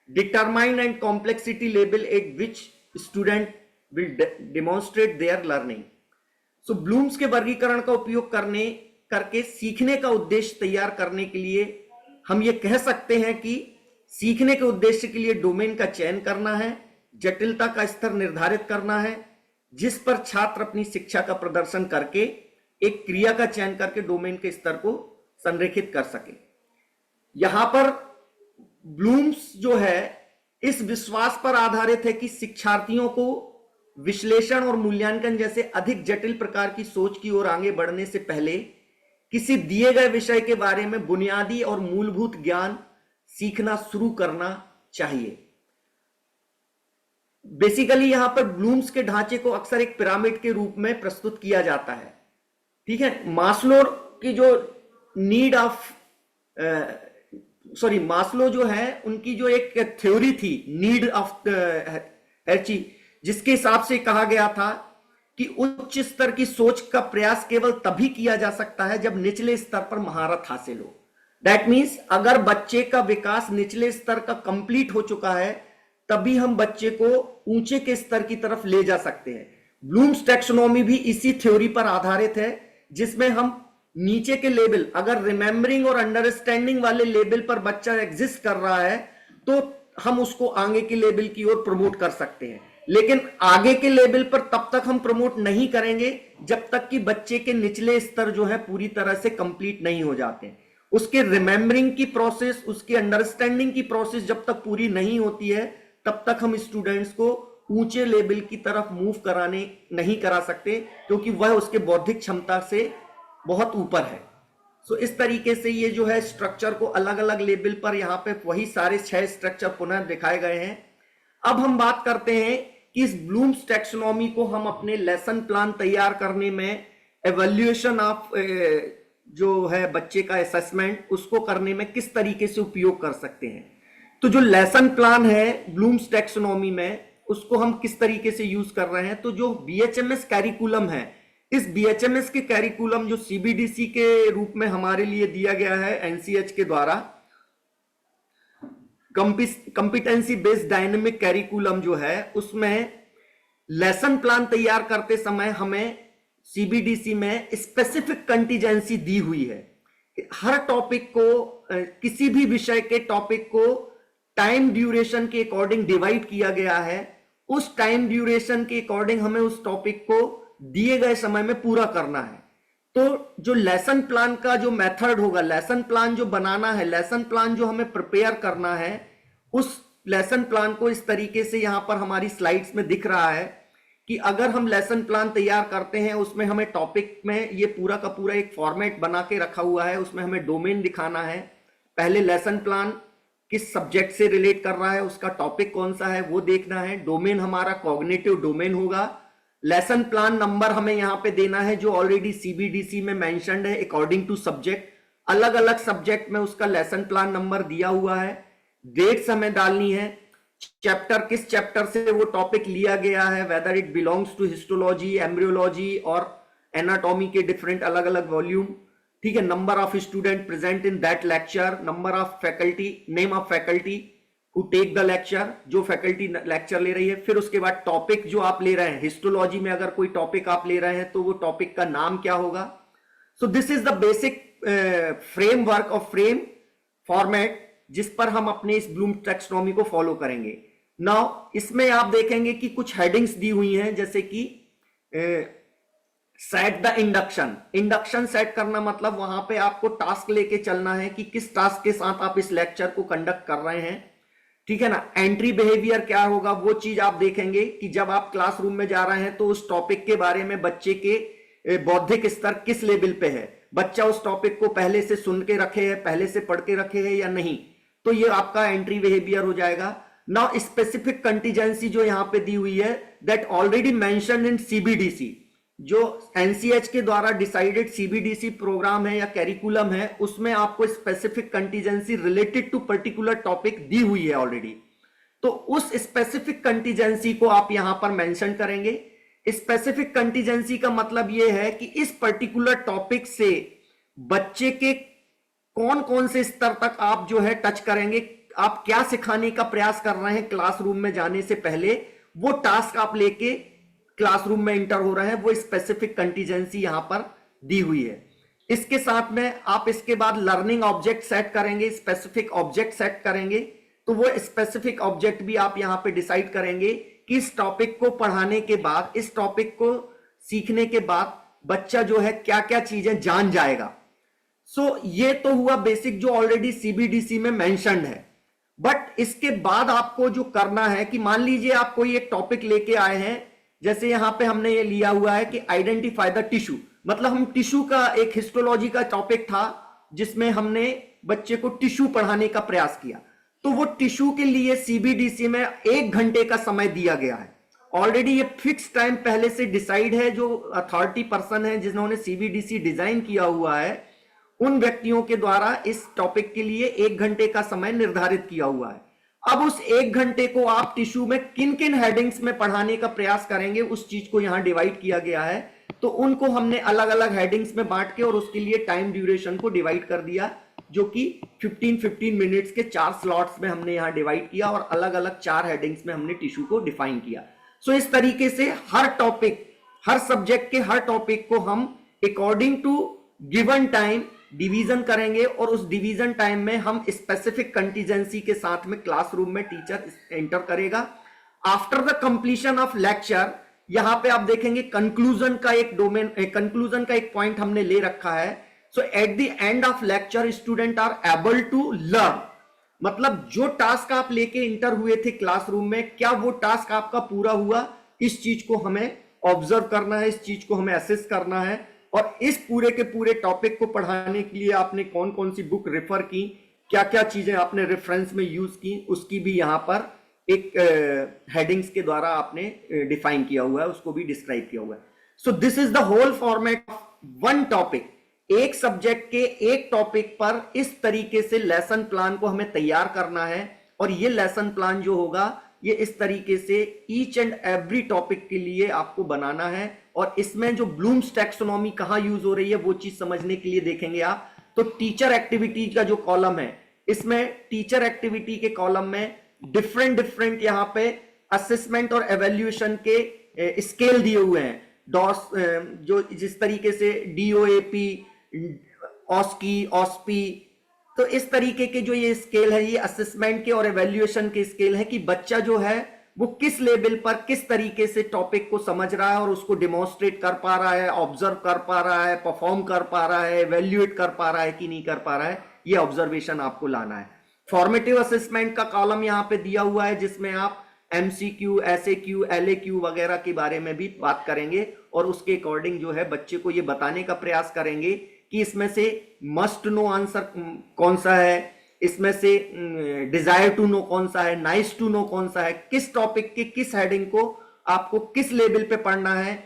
determine and complexity label at which student will demonstrate their learning. So Bloom's के वर्गीकरण का उपयोग करके सीखने का उद्देश्य तैयार करने के लिए हम ये कह सकते हैं कि सीखने के उद्देश्य के लिए डोमेन का चयन करना है, जटिलता का स्तर निर्धारित करना है, जिस पर छात्र अपनी शिक्षा का प्रदर्शन करके एक क्रिया का चयन करके डोमेन के स्तर को संरेखित कर सके। यहां पर ब्लूम्स जो है इस विश्वास पर आधारित है कि शिक्षार्थियों को विश्लेषण और मूल्यांकन जैसे अधिक जटिल प्रकार की सोच की ओर आगे बढ़ने से पहले किसी दिए गए विषय के बारे में बुनियादी और मूलभूत ज्ञान सीखना शुरू करना चाहिए। बेसिकली यहां पर ब्लूम्स के ढांचे को अक्सर एक पिरामिड के रूप में प्रस्तुत किया जाता है। ठीक है, मास्लो की जो नीड ऑफ मास्लो जो है उनकी जो एक थ्योरी थी नीड ऑफ एर्ची, जिसके हिसाब से कहा गया था कि उच्च स्तर की सोच का प्रयास केवल तभी किया जा सकता है जब निचले स्तर पर महारत हासिल हो। दैट मीन्स अगर बच्चे का विकास निचले स्तर का कंप्लीट हो चुका है तभी हम बच्चे को ऊंचे के स्तर की तरफ ले जा सकते हैं। ब्लूम्स टैक्सोनॉमी भी इसी थ्योरी पर आधारित है, जिसमें हम नीचे के लेवल, अगर रिमेंबरिंग और अंडरस्टैंडिंग वाले लेवल पर बच्चा एग्जिस्ट कर रहा है तो हम उसको आगे के लेवल की ओर प्रमोट कर सकते हैं, लेकिन आगे के लेवल पर तब तक हम प्रमोट नहीं करेंगे जब तक कि बच्चे के निचले स्तर जो है पूरी तरह से कंप्लीट नहीं हो जाते। उसके रिमेंबरिंग की प्रोसेस, उसके अंडरस्टैंडिंग की प्रोसेस जब तक पूरी नहीं होती है तब तक हम स्टूडेंट्स को ऊंचे लेवल की तरफ मूव कराने नहीं करा सकते, क्योंकि वह उसके बौद्धिक क्षमता से बहुत ऊपर है। सो इस तरीके से ये जो है स्ट्रक्चर को अलग अलग लेवल पर यहाँ पे वही सारे 6 स्ट्रक्चर पुनः दिखाए गए हैं। अब हम बात करते हैं कि इस ब्लूम्स टैक्सोनॉमी को हम अपने लेसन प्लान तैयार करने में, एवेल्युएशन ऑफ जो है बच्चे का असेसमेंट, उसको करने में किस तरीके से उपयोग कर सकते हैं। तो जो लेसन प्लान है ब्लूम्स टैक्सोनॉमी में, उसको हम किस तरीके से यूज कर रहे हैं। तो जो बीएचएमएस कैरिकुलम है, इस बीएचएमएस के कैरिकुलम जो सीबीडीसी के रूप में हमारे लिए दिया गया है एनसीएच के द्वारा, कंपिटेंसी बेस्ड डायनेमिक कैरिकुलम जो है, उसमें लेसन प्लान तैयार करते समय हमें सीबीडीसी में स्पेसिफिक कंटीजेंसी दी हुई है। हर टॉपिक को, किसी भी विषय के टॉपिक को टाइम ड्यूरेशन के अकॉर्डिंग डिवाइड किया गया है, उस टाइम ड्यूरेशन के अकॉर्डिंग हमें उस टॉपिक को दिए गए समय में पूरा करना है। तो जो लेसन प्लान का जो मेथड होगा, लेसन प्लान जो बनाना है, लेसन प्लान जो हमें प्रिपेयर करना है, उस लेसन प्लान को इस तरीके से यहां पर हमारी स्लाइड्स में दिख रहा है कि अगर हम लेसन प्लान तैयार करते हैं, उसमें हमें टॉपिक में ये पूरा का पूरा एक फॉर्मेट बना के रखा हुआ है, उसमें हमें डोमेन दिखाना है। पहले लेसन प्लान किस सब्जेक्ट से रिलेट कर रहा है, उसका टॉपिक कौन सा है वो देखना है। डोमेन हमारा कॉग्निटिव डोमेन होगा। लेसन प्लान नंबर हमें यहां पे देना है जो ऑलरेडी सीबीडीसी में मेंशन्ड है अकॉर्डिंग टू सब्जेक्ट। अलग अलग सब्जेक्ट में उसका लेसन प्लान नंबर दिया हुआ है। डेट्स हमें डालनी है, चैप्टर किस चैप्टर से वो टॉपिक लिया गया है, whether it belongs to histology, embryology और एनाटॉमी के डिफरेंट अलग अलग वॉल्यूम। ठीक है, number of student present in that lecture, number of faculty, name of faculty who take the lecture, जो फैकल्टी लेक्चर ले रही है। फिर उसके बाद टॉपिक जो आप ले रहे हैं, हिस्टोलॉजी में अगर कोई टॉपिक आप ले रहे हैं तो वो टॉपिक का नाम क्या होगा। सो this is the basic framework और फ्रेम फॉर्मेट जिस पर हम अपने इस ब्लूम टैक्सोनॉमी को फॉलो करेंगे। नाउ इसमें आप देखेंगे कि कुछ हेडिंग्स दी हुई हैं, जैसे कि set the induction. Induction set करना मतलब वहां पे आपको टास्क लेके चलना है कि किस टास्क के साथ आप इस लेक्चर को कंडक्ट कर रहे हैं। ठीक है ना। एंट्री बिहेवियर क्या होगा वो चीज आप देखेंगे कि जब आप क्लासरूम में जा रहे हैं तो उस टॉपिक के बारे में बच्चे के बौद्धिक स्तर किस लेवल पे है, बच्चा उस टॉपिक को पहले से सुन के रखे है, पहले से पढ़ के रखे है या नहीं, तो ये आपका एंट्री बिहेवियर हो जाएगा। नाउ स्पेसिफिक कंटीजेंसी जो यहां पे दी हुई है, that already mentioned in CBDC, जो एनसीएच के द्वारा डिसाइडेड सीबीडीसी प्रोग्राम है या कैरिकुलम है, उसमें आपको specific contingency related to particular topic दी हुई है ऑलरेडी। तो उस स्पेसिफिक कंटीजेंसी को आप यहां पर मेंशन करेंगे। स्पेसिफिक कंटीजेंसी का मतलब यह है कि इस पर्टिकुलर टॉपिक से बच्चे के कौन कौन से स्तर तक आप जो है टच करेंगे, आप क्या सिखाने का प्रयास कर रहे हैं क्लासरूम में जाने से पहले, वो टास्क आप लेके क्लासरूम में इंटर हो रहे हैं, वो स्पेसिफिक कंटीजेंसी यहां पर दी हुई है। इसके साथ में आप इसके बाद लर्निंग ऑब्जेक्ट सेट करेंगे, स्पेसिफिक ऑब्जेक्ट सेट करेंगे। तो वो स्पेसिफिक ऑब्जेक्ट भी आप यहां पे डिसाइड करेंगे कि इस टॉपिक को पढ़ाने के बाद, इस टॉपिक को सीखने के बाद बच्चा जो है क्या क्या चीजें जान जाएगा। सो ये तो हुआ बेसिक जो ऑलरेडी सीबीडीसी में मेंशन्ड है। बट इसके बाद आपको जो करना है कि मान लीजिए आप कोई एक टॉपिक लेके आए हैं, जैसे यहां पे हमने ये लिया हुआ है कि आइडेंटिफाई द टिश्यू, मतलब हम टिश्यू का एक हिस्टोलॉजी का टॉपिक था जिसमें हमने बच्चे को टिश्यू पढ़ाने का प्रयास किया। तो वो टिश्यू के लिए सीबीडीसी में 1 घंटे का समय दिया गया है। ऑलरेडी ये फिक्स टाइम पहले से डिसाइड है, जो अथॉरिटी पर्सन है जिन्होंने सीबीडीसी डिजाइन किया हुआ है, उन व्यक्तियों के द्वारा इस टॉपिक के लिए 1 घंटे का समय निर्धारित किया हुआ है। अब उस 1 घंटे को आप टिश्यू में किन किन हेडिंग्स में पढ़ाने का प्रयास करेंगे, उस चीज को यहां डिवाइड किया गया है। तो उनको हमने अलग अलग हेडिंग्स में बांट के और उसके लिए टाइम ड्यूरेशन को डिवाइड कर दिया, जो कि 15-15 मिनट्स के 4 स्लॉट्स में हमने यहां डिवाइड किया और अलग अलग 4 हेडिंग्स में हमने टिश्यू को डिफाइन किया। सो इस तरीके से हर टॉपिक, हर सब्जेक्ट के हर टॉपिक को हम according to given time division करेंगे और उस डिवीजन टाइम में हम स्पेसिफिक कंटीजेंसी के साथ में क्लासरूम में टीचर एंटर करेगा। After the completion of lecture, यहां पे आप देखेंगे कंक्लूजन का एक डोमेन, कंक्लूजन का एक पॉइंट हमने ले रखा है। So at the end of lecture student are able to learn, मतलब जो टास्क आप लेके इंटर हुए थे क्लासरूम में, क्या वो टास्क आपका पूरा हुआ, इस चीज को हमें ऑब्जर्व करना है, इस चीज को हमें असेस करना है। और इस पूरे के पूरे टॉपिक को पढ़ाने के लिए आपने कौन कौन सी बुक रेफर की, क्या क्या चीजें आपने रेफरेंस में यूज की, उसकी भी यहां पर एक हेडिंग्स के द्वारा आपने डिफाइन किया हुआ है, उसको भी डिस्क्राइब किया हुआ है। So this is the whole format of one topic. एक सब्जेक्ट के एक टॉपिक पर इस तरीके से लेसन प्लान को हमें तैयार करना है और ये लेसन प्लान जो होगा ये इस तरीके से ईच एंड एवरी टॉपिक के लिए आपको बनाना है। और इसमें जो ब्लूम्स टैक्सोनॉमी कहां यूज हो रही है वो चीज समझने के लिए देखेंगे आप, तो टीचर एक्टिविटी का जो कॉलम है, इसमें टीचर एक्टिविटी के कॉलम में डिफरेंट यहां पे असेसमेंट और एवेल्यूएशन के स्केल दिए हुए हैं। डॉस, जो जिस तरीके से DOAP, ऑस्की, ऑस्पी, तो इस तरीके के जो ये स्केल है, ये असेसमेंट के और एवेल्युएशन के स्केल है कि बच्चा जो है वो किस लेवल पर किस तरीके से टॉपिक को समझ रहा है और उसको डिमॉन्स्ट्रेट कर पा रहा है, ऑब्जर्व कर पा रहा है, परफॉर्म कर पा रहा है, एवेल्युएट कर पा रहा है कि नहीं कर पा रहा है। ये ऑब्जर्वेशन आपको लाना है। फॉर्मेटिव असेसमेंट का कॉलम यहां पे दिया हुआ है जिसमें आप एमसीक्यू, एसएक्यू, एलएक्यू वगैरह के बारे में भी बात करेंगे और उसके अकॉर्डिंग जो है बच्चे को ये बताने का प्रयास करेंगे कि इसमें से मस्ट नो आंसर कौन सा है, इसमें से डिजायर टू नो कौन सा है, नाइस टू नो कौन सा है, किस टॉपिक के किस हेडिंग को आपको किस लेवल पे पढ़ना है,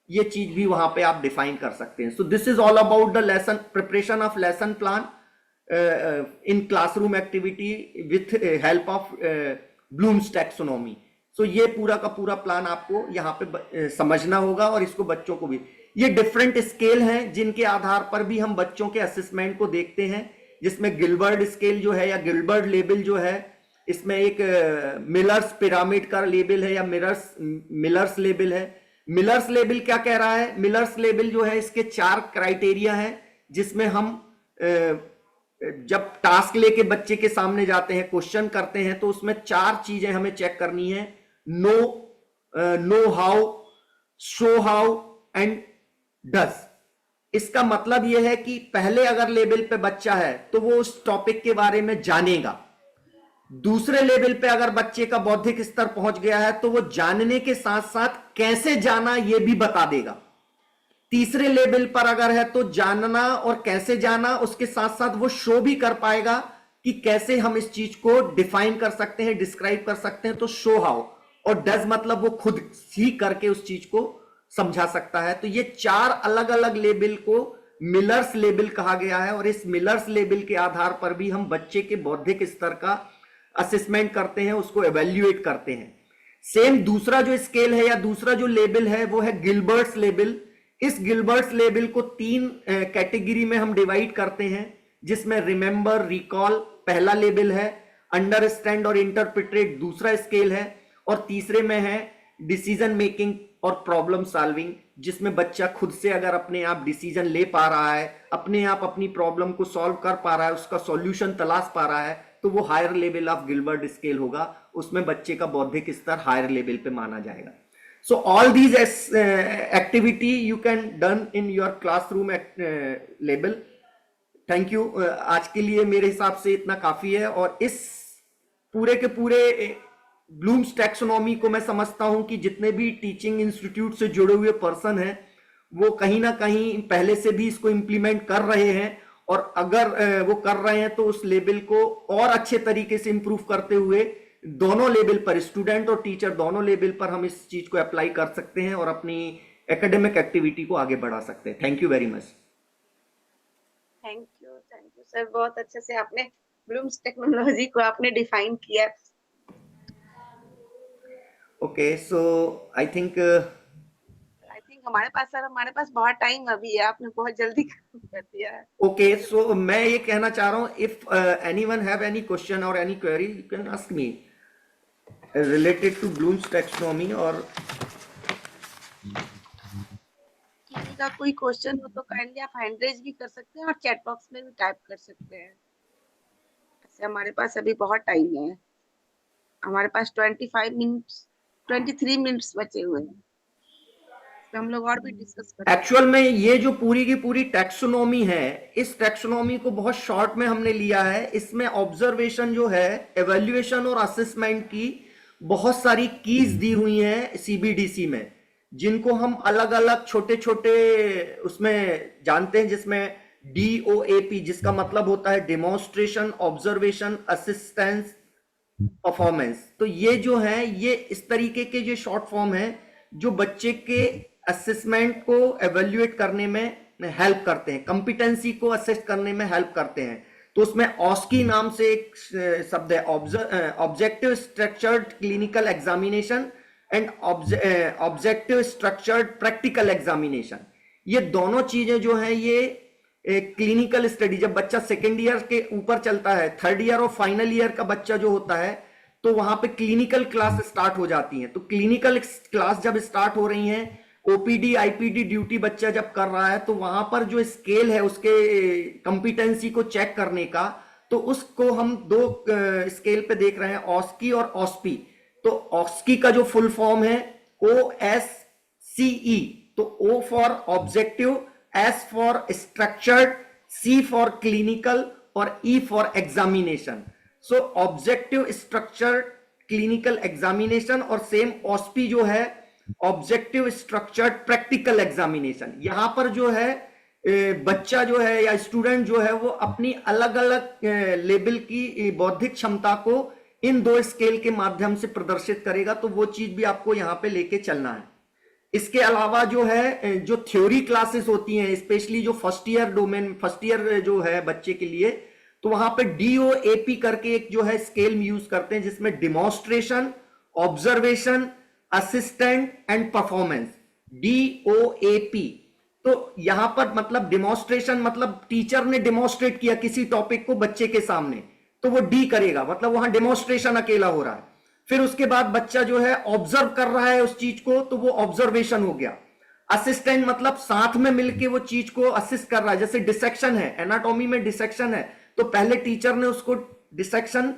ये चीज भी वहां पे आप डिफाइन कर सकते हैं। So this is all about the lesson preparation of lesson plan in classroom activity with help of Bloom's taxonomy. So ये पूरा का पूरा प्लान आपको यहाँ पे समझना होगा और इसको बच्चों को भी, ये डिफरेंट स्केल हैं जिनके आधार पर भी हम बच्चों के असेसमेंट को देखते हैं, जिसमें गिलबर्ट स्केल जो है या गिलबर्ट लेवल जो है, इसमें एक मिलर्स पिरामिड का लेवल है या मिलर्स लेवल है। मिलर्स लेवल क्या कह रहा है? मिलर्स लेवल जो है इसके 4 क्राइटेरिया हैं जिसमें हम जब टास्क लेके बच्चे के सामने जाते हैं, क्वेश्चन करते हैं, तो उसमें 4 चीजें हमें चेक करनी है। Know how, show how and does. इसका मतलब यह है कि पहले अगर लेवल पे बच्चा है तो वो उस टॉपिक के बारे में जानेगा। दूसरे लेवल पे अगर बच्चे का बौद्धिक स्तर पहुंच गया है तो वो जानने के साथ साथ कैसे जाना ये भी बता देगा। तीसरे लेवल पर अगर है तो जानना और कैसे जाना, उसके साथ साथ वो शो भी कर पाएगा कि कैसे हम इस चीज को डिफाइन कर सकते हैं, डिस्क्राइब कर सकते हैं, तो शो हाउ। और डज मतलब वो खुद ही करके उस चीज को समझा सकता है। तो ये 4 अलग अलग लेवल को मिलर्स लेवल कहा गया है और इस मिलर्स लेवल के आधार पर भी हम बच्चे के बौद्धिक स्तर का असेसमेंट करते हैं, उसको एवेल्युएट करते हैं। सेम दूसरा जो स्केल है या दूसरा जो लेवल है वो है गिलबर्ट्स लेवल। इस गिलबर्ट्स लेवल को 3 कैटेगरी में हम डिवाइड करते हैं, जिसमें रिमेंबर, रिकॉल पहला लेवल है, अंडरस्टैंड और इंटरप्रिटेट दूसरा स्केल है, और तीसरे में है डिसीजन मेकिंग और प्रॉब्लम सॉल्विंग, जिसमें बच्चा खुद से अगर अपने आप डिसीजन ले पा रहा है, अपने आप अपनी प्रॉब्लम को सॉल्व कर पा रहा है, उसका सॉल्यूशन तलाश पा रहा है, तो वो higher level of Gilbert scale होगा। उसमें बच्चे का बौद्धिक स्तर हायर लेवल पे माना जाएगा। So all these activity you can done in your classroom level. Thank you. आज के लिए मेरे हिसाब से इतना काफी है, और इस पूरे के पूरे ब्लूम्स टैक्सोनॉमी को मैं समझता हूं कि जितने भी टीचिंग इंस्टीट्यूट से जुड़े हुए पर्सन हैं वो कहीं ना कहीं पहले से भी इसको इम्प्लीमेंट कर रहे हैं, और अगर वो कर रहे हैं तो उस लेवल को और अच्छे तरीके से इंप्रूव करते हुए दोनों लेवल पर, स्टूडेंट और टीचर दोनों लेवल पर हम इस चीज को अप्लाई कर सकते हैं और अपनी एकेडमिक एक्टिविटी को आगे बढ़ा सकते हैं। Thank you very much. Thank you sir, बहुत अच्छे से आपने ब्लूम्स टेक्नोलॉजी को आपने डिफाइन किया। ओके, सो आई थिंक हमारे पास बहुत टाइम अभी है, आपने बहुत जल्दी कर दिया है। ओके, सो मैं ये कहना चाह रहा हूँ, if anyone have any question or any query you can ask me related to Bloom's taxonomy, और किसी का कोई क्वेश्चन हो तो काइंडली आप हैंड रेज भी कर सकते हैं और चैट बॉक्स में भी टाइप कर सकते हैं। ऐसे हमारे पास अभी बहुत टाइम है, हमारे पास 23 मिनट्स बचे हुए हैं, तो हम लोग और भी डिस्कस करें। एक्चुअल में ये जो पूरी की पूरी टैक्सोनॉमी है, इस टैक्सोनॉमी को बहुत शॉर्ट में हमने लिया है। इसमें ऑब्जर्वेशन जो है, एवेल्युएशन और असेसमेंट की बहुत सारी कीज दी हुई हैं सीबीडीसी में, जिनको हम अलग अलग छोटे छोटे उसमें जानते हैं, जिसमें DOAP जिसका मतलब होता है डेमोन्स्ट्रेशन, ऑब्जर्वेशन, असिस्टेंस, परफॉर्मेंस। तो ये जो है, ये इस तरीके के जो शॉर्ट फॉर्म है जो बच्चे के असेसमेंट को एवेल्युएट करने में हेल्प करते हैं, कंपिटेंसी को असेस करने में हेल्प करते हैं। तो उसमें ऑस्की नाम से एक शब्द है, objective structured clinical examination and objective structured practical examination. ये दोनों चीजें जो हैं, ये क्लिनिकल स्टडी, जब बच्चा सेकेंड ईयर के ऊपर चलता है, थर्ड ईयर और फाइनल ईयर का बच्चा जो होता है, तो वहां पे क्लिनिकल क्लास स्टार्ट हो जाती है। तो क्लिनिकल क्लास जब स्टार्ट हो रही हैं ओपीडी आईपीडी ड्यूटी बच्चा जब कर रहा है तो वहां पर जो स्केल है उसके कंपिटेंसी को चेक करने का, तो उसको हम दो स्केल पे देख रहे हैं, ऑस्की और ऑस्पी। तो ऑस्की का जो फुल फॉर्म है OSCE, तो O for objective, S for structured, C for clinical और E for examination. So objective, structured, clinical, examination, और सेम ऑस्पी जो है ऑब्जेक्टिव, स्ट्रक्चर्ड, प्रैक्टिकल एग्जामिनेशन। यहां पर जो है बच्चा जो है या स्टूडेंट जो है वो अपनी अलग अलग लेवल की बौद्धिक क्षमता को इन दो स्केल के माध्यम से प्रदर्शित करेगा। तो वो चीज भी आपको यहां पे लेके चलना है। इसके अलावा जो है जो थ्योरी क्लासेस होती हैं, स्पेशली जो first year domain, first year जो है बच्चे के लिए, तो वहां पे DOAP करके एक जो है स्केल यूज करते हैं, जिसमें demonstration, observation, assistant and performance, DOAP। तो यहां पर मतलब डिमॉन्स्ट्रेशन मतलब टीचर ने डिमॉन्स्ट्रेट किया किसी टॉपिक को बच्चे के सामने, तो वो D करेगा, मतलब वहां डिमॉन्स्ट्रेशन अकेला हो रहा है। फिर उसके बाद बच्चा जो है ऑब्जर्व कर रहा है उस चीज को, तो वो ऑब्जर्वेशन हो गया। असिस्टेंट मतलब साथ में मिलके वो चीज को असिस्ट कर रहा है। जैसे डिसेक्शन है, एनाटॉमी में डिसेक्शन है, तो पहले टीचर ने उसको डिसेक्शन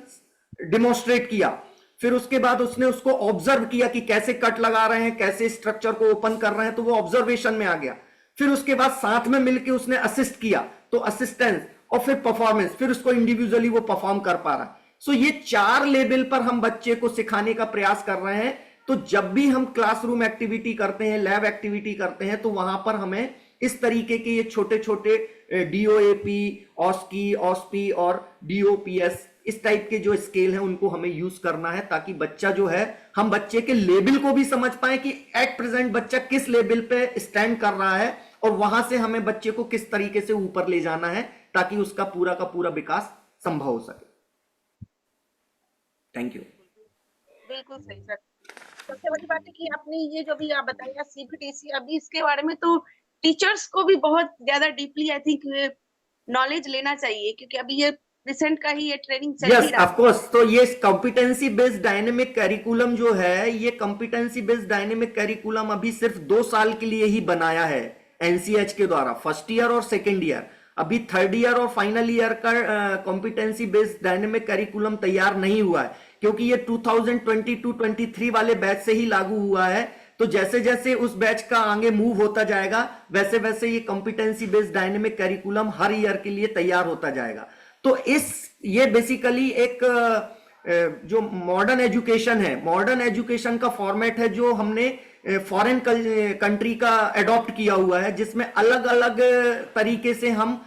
डिमॉन्स्ट्रेट किया, फिर उसके बाद उसने उसको ऑब्जर्व किया कि कैसे कट लगा रहे हैं, कैसे स्ट्रक्चर को ओपन कर रहे हैं, तो वो ऑब्जर्वेशन में आ गया। फिर उसके बाद साथ में मिलकर उसने असिस्ट किया, तो असिस्टेंस, और फिर परफॉर्मेंस, फिर उसको इंडिविजुअली वो परफॉर्म कर पा रहा है। सो ये 4 लेवल पर हम बच्चे को सिखाने का प्रयास कर रहे हैं। तो जब भी हम क्लासरूम एक्टिविटी करते हैं, लैब एक्टिविटी करते हैं, तो वहां पर हमें इस तरीके के ये छोटे छोटे DOAP, ऑस्की, ऑस्पी और DOPS, इस टाइप के जो स्केल हैं उनको हमें यूज करना है, ताकि बच्चा जो है, हम बच्चे के लेवल को भी समझ पाए कि एट प्रेजेंट बच्चा किस लेवल पे स्टैंड कर रहा है, और वहां से हमें बच्चे को किस तरीके से ऊपर ले जाना है ताकि उसका पूरा का पूरा विकास संभव हो सके। Thank you. बिल्कुल सही सर। सबसे बड़ी बात है कि आपने ये जो भी आप बताया CBDC, अभी इसके बारे में तो टीचर्स को भी बहुत ज्यादा डीपली आई थिंक नॉलेज लेना चाहिए, क्योंकि अभी ये रिसेंट का ही ये ट्रेनिंग चल यस ही रहा ऑफ कोर्स। तो ये कॉम्पिटेंसी बेस्ड डायनेमिक कैरिकुलम जो है, ये कॉम्पिटेंसी बेस्ड डायनेमिक कैरिकुलम अभी सिर्फ 2 साल के लिए ही बनाया है NCH के द्वारा, फर्स्ट ईयर और सेकेंड ईयर। अभी थर्ड ईयर और फाइनल ईयर का कॉम्पिटेंसी बेस्ड डायनेमिक कैरिकुलम तैयार नहीं हुआ है, क्योंकि ये 2022-23 वाले बैच से ही लागू हुआ है। तो जैसे जैसे उस बैच का आगे मूव होता जाएगा, वैसे वैसे ये कॉम्पिटेंसी बेस्ड डायनेमिक कैरिकुलम हर ईयर के लिए तैयार होता जाएगा। तो ये बेसिकली एक जो मॉडर्न एजुकेशन है, मॉडर्न एजुकेशन का फॉर्मेट है जो हमने फॉरेन कंट्री का अडॉप्ट किया हुआ है, जिसमें अलग अलग तरीके से हम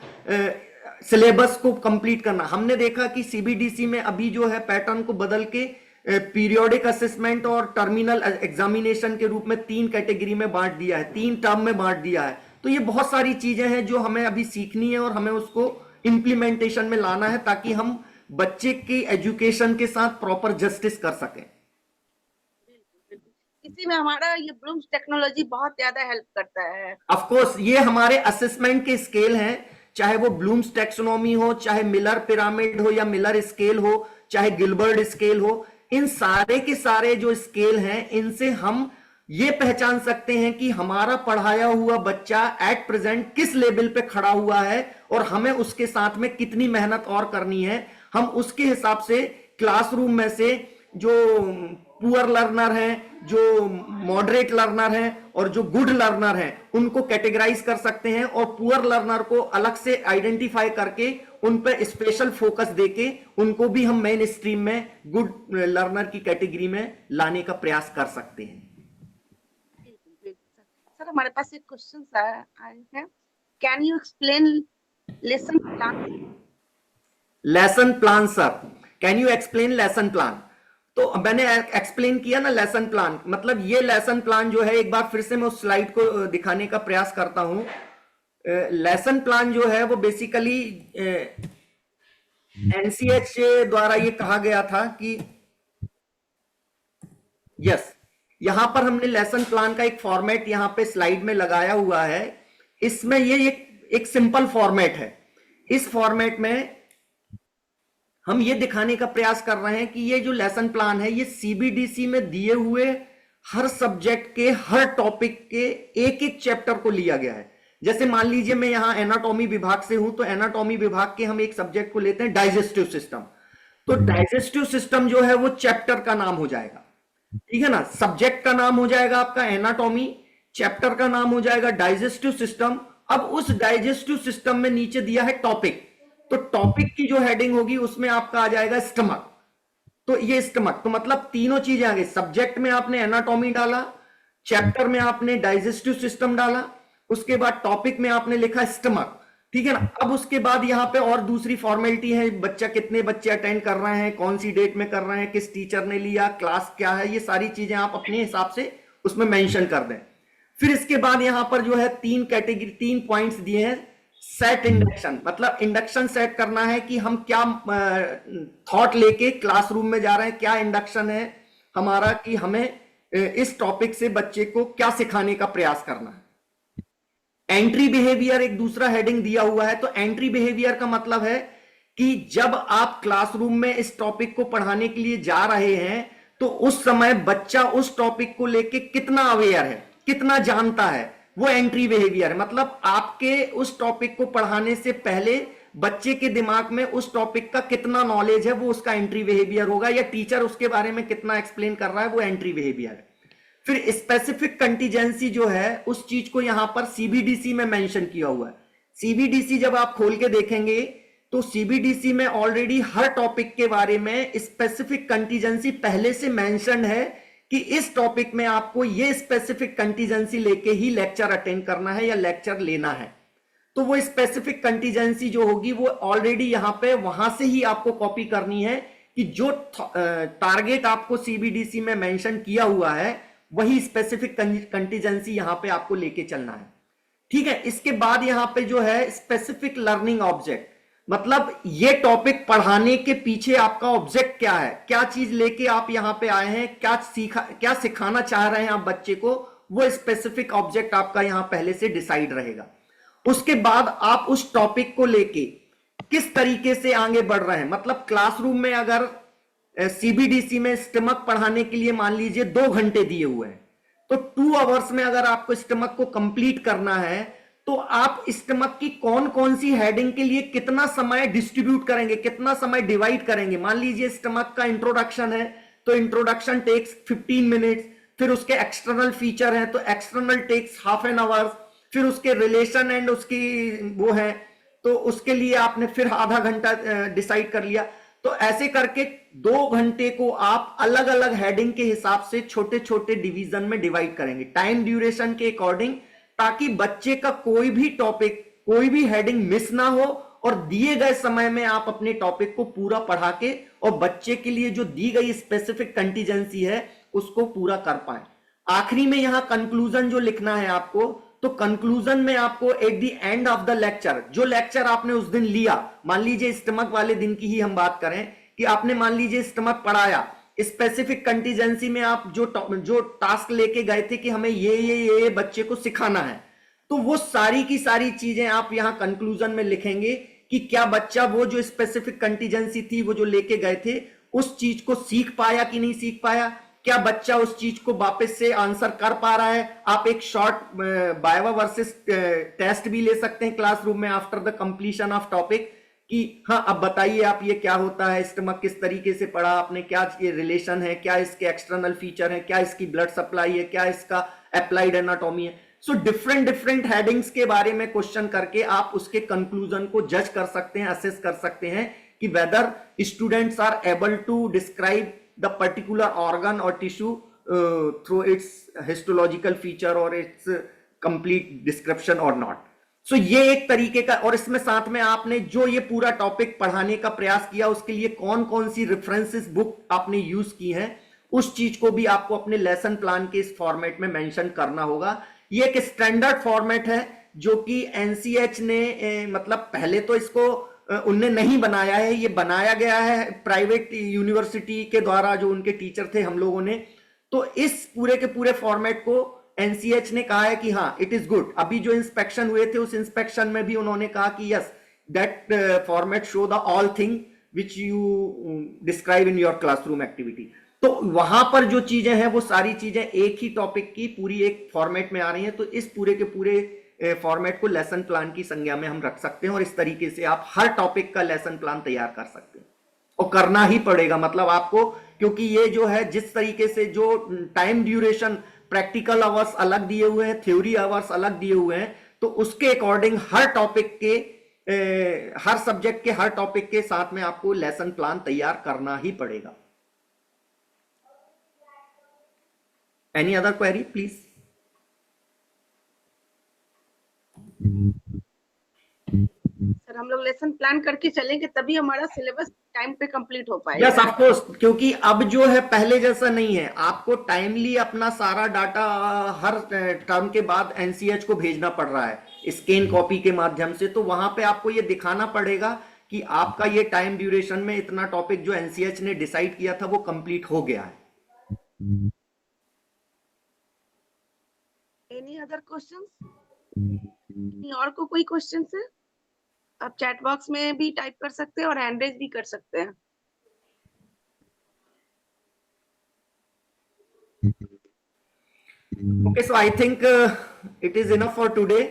सिलेबस को कंप्लीट करना। हमने देखा कि CBDC में अभी जो है पैटर्न को बदल के पीरियोडिक असेसमेंट और टर्मिनल एग्जामिनेशन के रूप में 3 कैटेगरी में बांट दिया है, 3 टर्म में बांट दिया है। तो ये बहुत सारी चीजें हैं जो हमें अभी सीखनी है और हमें उसको इंप्लीमेंटेशन में लाना है, ताकि हम बच्चे की एजुकेशन के साथ प्रॉपर जस्टिस कर सकें। इसी में हमारा ये ब्लूम्स टेक्नोलॉजी बहुत ज्यादा हेल्प करता है। ऑफ कोर्स ये हमारे असेसमेंट के स्केल हैं, चाहे वो ब्लूम्स टैक्सोनॉमी हो, चाहे मिलर पिरामिड हो या मिलर स्केल हो, चाहे गिलबर्ट स्केल हो, इन सारे के सारे जो स्केल हैं, इनसे हम ये पहचान सकते हैं कि हमारा पढ़ाया हुआ बच्चा एट प्रेजेंट किस लेवल पे खड़ा हुआ है और हमें उसके साथ में कितनी मेहनत और करनी है। हम उसके हिसाब से क्लासरूम में से जो पुअर लर्नर हैं, जो मॉडरेट लर्नर हैं और जो गुड लर्नर हैं, उनको कैटेगराइज कर सकते हैं, और पुअर लर्नर को अलग से आइडेंटिफाई करके उन पर स्पेशल फोकस देके उनको भी हम मेन स्ट्रीम में गुड लर्नर की कैटेगरी में लाने का प्रयास कर सकते हैं। सर हमारे पास एक क्वेश्चन आए हैं, can you explain lesson plan? Lesson plan sir, can you explain lesson plan? तो मैंने एक्सप्लेन किया ना लेसन प्लान, मतलब ये लेसन प्लान जो है, एक बार फिर से मैं उस स्लाइड को दिखाने का प्रयास करता हूं। लेसन प्लान जो है वो बेसिकली NCH द्वारा ये कहा गया था कि यस, यहां पर हमने लेसन प्लान का एक फॉर्मेट यहां पे स्लाइड में लगाया हुआ है। इसमें ये एक सिंपल फॉर्मेट है। इस फॉर्मेट में हम ये दिखाने का प्रयास कर रहे हैं कि ये जो लेसन प्लान है, ये CBDC में दिए हुए हर सब्जेक्ट के हर टॉपिक के एक एक चैप्टर को लिया गया है। जैसे मान लीजिए मैं यहां एनाटॉमी विभाग से हूं, तो एनाटॉमी विभाग के हम एक सब्जेक्ट को लेते हैं डाइजेस्टिव सिस्टम, तो डाइजेस्टिव सिस्टम जो है वो चैप्टर का नाम हो जाएगा, ठीक है ना। सब्जेक्ट का नाम हो जाएगा आपका एनाटॉमी, चैप्टर का नाम हो जाएगा डाइजेस्टिव सिस्टम। अब उस डाइजेस्टिव सिस्टम में नीचे दिया है टॉपिक, तो टॉपिक की जो हेडिंग होगी उसमें आपका आ जाएगा स्टमक। तो ये स्टमक, तो मतलब तीनों चीजें आ गई, सब्जेक्ट में आपने एनाटॉमी डाला, चैप्टर में आपने डाइजेस्टिव सिस्टम डाला, उसके बाद टॉपिक में आपने लिखा स्टमक, ठीक है ना। अब उसके बाद यहाँ पे और दूसरी फॉर्मेलिटी है, बच्चा कितने बच्चे अटेंड कर रहे हैं, कौन सी डेट में कर रहे हैं, किस टीचर ने लिया, क्लास क्या है, ये सारी चीजें आप अपने हिसाब से उसमें मेंशन कर दें। फिर इसके बाद यहां पर जो है तीन कैटेगरी, 3 पॉइंट्स दिए हैं। सेट इंडक्शन, मतलब इंडक्शन सेट करना है कि हम क्या थॉट लेके क्लासरूम में जा रहे हैं, क्या इंडक्शन है हमारा कि हमें इस टॉपिक से बच्चे को क्या सिखाने का प्रयास करना है। एंट्री बिहेवियर एक दूसरा हेडिंग दिया हुआ है। तो एंट्री बिहेवियर का मतलब है कि जब आप क्लासरूम में इस टॉपिक को पढ़ाने के लिए जा रहे हैं तो उस समय बच्चा उस टॉपिक को लेके कितना अवेयर है, कितना जानता है, वो एंट्री बिहेवियर है। मतलब आपके उस टॉपिक को पढ़ाने से पहले बच्चे के दिमाग में उस टॉपिक का कितना नॉलेज है, वो उसका एंट्री बिहेवियर होगा, या टीचर उसके बारे में कितना एक्सप्लेन कर रहा है, वो एंट्री बिहेवियर है। फिर स्पेसिफिक कंटीजेंसी जो है उस चीज को यहां पर सीबीडीसी में मेंशन किया हुआ है। सीबीडीसी जब आप खोल के देखेंगे तो सीबीडीसी में ऑलरेडी हर टॉपिक के बारे में स्पेसिफिक कंटीजेंसी पहले से मेंशन है कि इस टॉपिक में आपको ये स्पेसिफिक कंटीजेंसी लेके ही लेक्चर अटेंड करना है या लेक्चर लेना है। तो वो स्पेसिफिक कंटीजेंसी जो होगी वो ऑलरेडी यहां पे वहां से ही आपको कॉपी करनी है कि जो टारगेट आपको सीबीडीसी में मेंशन किया हुआ है वही स्पेसिफिक कंटीजेंसी यहां पे आपको लेके चलना है, ठीक है। इसके बाद यहां पे जो है स्पेसिफिक लर्निंग ऑब्जेक्ट, मतलब ये टॉपिक पढ़ाने के पीछे आपका ऑब्जेक्ट क्या है, क्या चीज लेके आप यहां पे आए हैं, क्या सिखाना चाह रहे हैं आप बच्चे को, वो स्पेसिफिक ऑब्जेक्ट आपका यहां पहले से डिसाइड रहेगा। उसके बाद आप उस टॉपिक को लेके किस तरीके से आगे बढ़ रहे हैं, मतलब क्लासरूम में अगर सीबीडीसी में स्टमक पढ़ाने के लिए मान लीजिए 2 घंटे दिए हुए हैं, तो 2 आवर्स में अगर आपको स्टमक को कंप्लीट करना है तो आप स्टमक की कौन कौन सी हेडिंग के लिए कितना समय डिस्ट्रीब्यूट करेंगे, कितना समय डिवाइड करेंगे। मान लीजिए स्टमक का इंट्रोडक्शन है तो इंट्रोडक्शन टेक्स 15 मिनट्स, फिर उसके एक्सटर्नल फीचर है तो external takes half an hour, फिर उसके रिलेशन एंड उसकी वो है तो उसके लिए आपने फिर आधा घंटा डिसाइड कर लिया। तो ऐसे करके 2 घंटे को आप अलग अलग हेडिंग के हिसाब से छोटे छोटे डिवीजन में डिवाइड करेंगे टाइम ड्यूरेशन के अकॉर्डिंग, ताकि बच्चे का कोई भी टॉपिक, कोई भी हेडिंग मिस ना हो और दिए गए समय में आप अपने टॉपिक को पूरा पढ़ा के और बच्चे के लिए जो दी गई स्पेसिफिक कंटीजेंसी है उसको पूरा कर पाए। आखिरी में यहां कंक्लूजन जो लिखना है आपको, तो कंक्लूजन में आपको eight the end of the lecture, जो लेक्चर आपने उस दिन लिया, मान लीजिए स्टमक वाले दिन की ही हम बात करें कि आपने मान लीजिए स्टमक पढ़ाया, स्पेसिफिक कंटीजेंसी में आप जो टास्क लेके गए थे कि हमें ये बच्चे को सिखाना है, तो वो सारी की सारी चीजें आप यहां कंक्लूजन में लिखेंगे कि क्या बच्चा वो जो स्पेसिफिक कंटीजेंसी थी वो जो लेके गए थे उस चीज को सीख पाया कि नहीं सीख पाया, क्या बच्चा उस चीज को वापस से आंसर कर पा रहा है। आप एक शॉर्ट वाइवा वर्सेस टेस्ट भी ले सकते हैं क्लासरूम में after the completion of topic कि हाँ अब बताइए आप ये क्या होता है, स्टमक किस तरीके से पढ़ा आपने, क्या ये रिलेशन है, क्या इसके एक्सटर्नल फीचर है, क्या इसकी ब्लड सप्लाई है, क्या इसका अप्लाइड एनाटॉमी है। सो डिफरेंट हेडिंग्स के बारे में क्वेश्चन करके आप उसके कंक्लूजन को जज कर सकते हैं, असेस कर सकते हैं कि whether students are able to describe the particular organ or tissue through its histological feature और its complete description or not. So ये एक तरीके का, और इसमें साथ में आपने जो ये पूरा टॉपिक पढ़ाने का प्रयास किया उसके लिए कौन कौन सी रेफरेंसेस बुक आपने यूज की है उस चीज को भी आपको अपने लेसन प्लान के इस फॉर्मेट में मेंशन करना होगा। ये एक स्टैंडर्ड फॉर्मेट है जो कि एनसीएच ने मतलब पहले तो इसको उनने नहीं बनाया है, ये बनाया गया है प्राइवेट यूनिवर्सिटी के द्वारा, जो उनके टीचर थे हम लोगों ने। तो इस पूरे के पूरे फॉर्मेट को एनसीएच ने कहा है कि हाँ इट इज गुड। अभी जो इंस्पेक्शन हुए थे उस इंस्पेक्शन में भी उन्होंने कहा कि yes that format show the all thing which you describe in your classroom activity. तो वहां पर जो चीजें हैं वो सारी चीजें एक ही टॉपिक की पूरी एक फॉर्मेट में आ रही हैं, तो इस पूरे के पूरे फॉर्मेट को लेसन प्लान की संज्ञा में हम रख सकते हैं और इस तरीके से आप हर टॉपिक का लेसन प्लान तैयार कर सकते हैं और करना ही पड़ेगा, मतलब आपको, क्योंकि ये जो है जिस तरीके से जो टाइम ड्यूरेशन, प्रैक्टिकल आवर्स अलग दिए हुए हैं, थ्योरी आवर्स अलग दिए हुए हैं, तो उसके अकॉर्डिंग हर टॉपिक के हर सब्जेक्ट के हर टॉपिक के साथ में आपको लेसन प्लान तैयार करना ही पड़ेगा। Any other query please? Sir हम लोग लेसन प्लान करके चलेंगे तभी हमारा सिलेबस टाइम पे कंप्लीट हो पाएगा। यस ऑफ कोर्स, क्योंकि अब जो है पहले जैसा नहीं है, आपको टाइमली अपना सारा डाटा हर टर्म के बाद एनसीएच को भेजना पड़ रहा है स्कैन कॉपी के माध्यम से, तो वहां पे आपको ये दिखाना पड़ेगा कि आपका ये टाइम ड्यूरेशन में इतना टॉपिक जो एनसीएच ने डिसाइड किया था वो कंप्लीट हो गया है। Any other questions? और को कोई क्वेश्चन है? आप चैट बॉक्स में भी टाइप कर सकते हैं और हैंड रेज भी कर सकते हैं। Okay, so I think it is enough for today.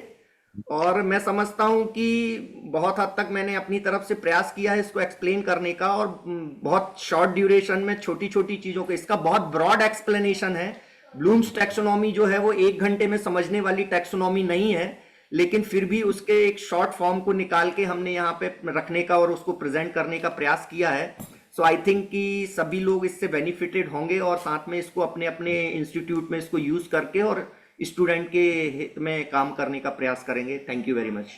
और मैं समझता हूं कि बहुत हद तक मैंने अपनी तरफ से प्रयास किया है इसको एक्सप्लेन करने का, और बहुत शॉर्ट ड्यूरेशन में छोटी छोटी चीजों को, इसका बहुत ब्रॉड एक्सप्लेनेशन है। ब्लूम्स टैक्सोनॉमी जो है वो 1 घंटे में समझने वाली टैक्सोनॉमी नहीं है, लेकिन फिर भी उसके एक शॉर्ट फॉर्म को निकाल के हमने यहाँ पे रखने का और उसको प्रेजेंट करने का प्रयास किया है। सो आई थिंक कि सभी लोग इससे बेनिफिटेड होंगे और साथ में इसको अपने अपने इंस्टीट्यूट में इसको यूज करके और स्टूडेंट के हित में काम करने का प्रयास करेंगे। Thank you very much.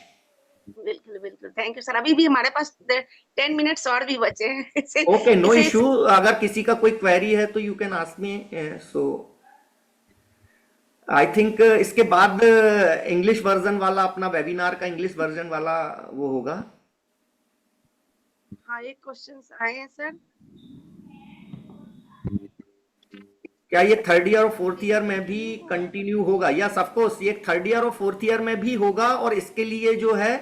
बिल्कुल बिल्कुल, थैंक यू सर। अभी भी हमारे पास 10 मिनट्स और भी बचे हैं। Okay, no issue. अगर किसी का कोई क्वेरी है तो you can ask me. So I think इसके बाद इंग्लिश वर्जन वाला अपना वेबिनार का इंग्लिश वर्जन वाला वो होगा। हाँ, एक क्वेश्चन आए हैं सर। क्या ये 3rd ईयर और 4th ईयर में भी कंटिन्यू होगा? यस ऑफ कोर्स, ये 3rd ईयर और 4th ईयर में भी होगा और इसके लिए जो है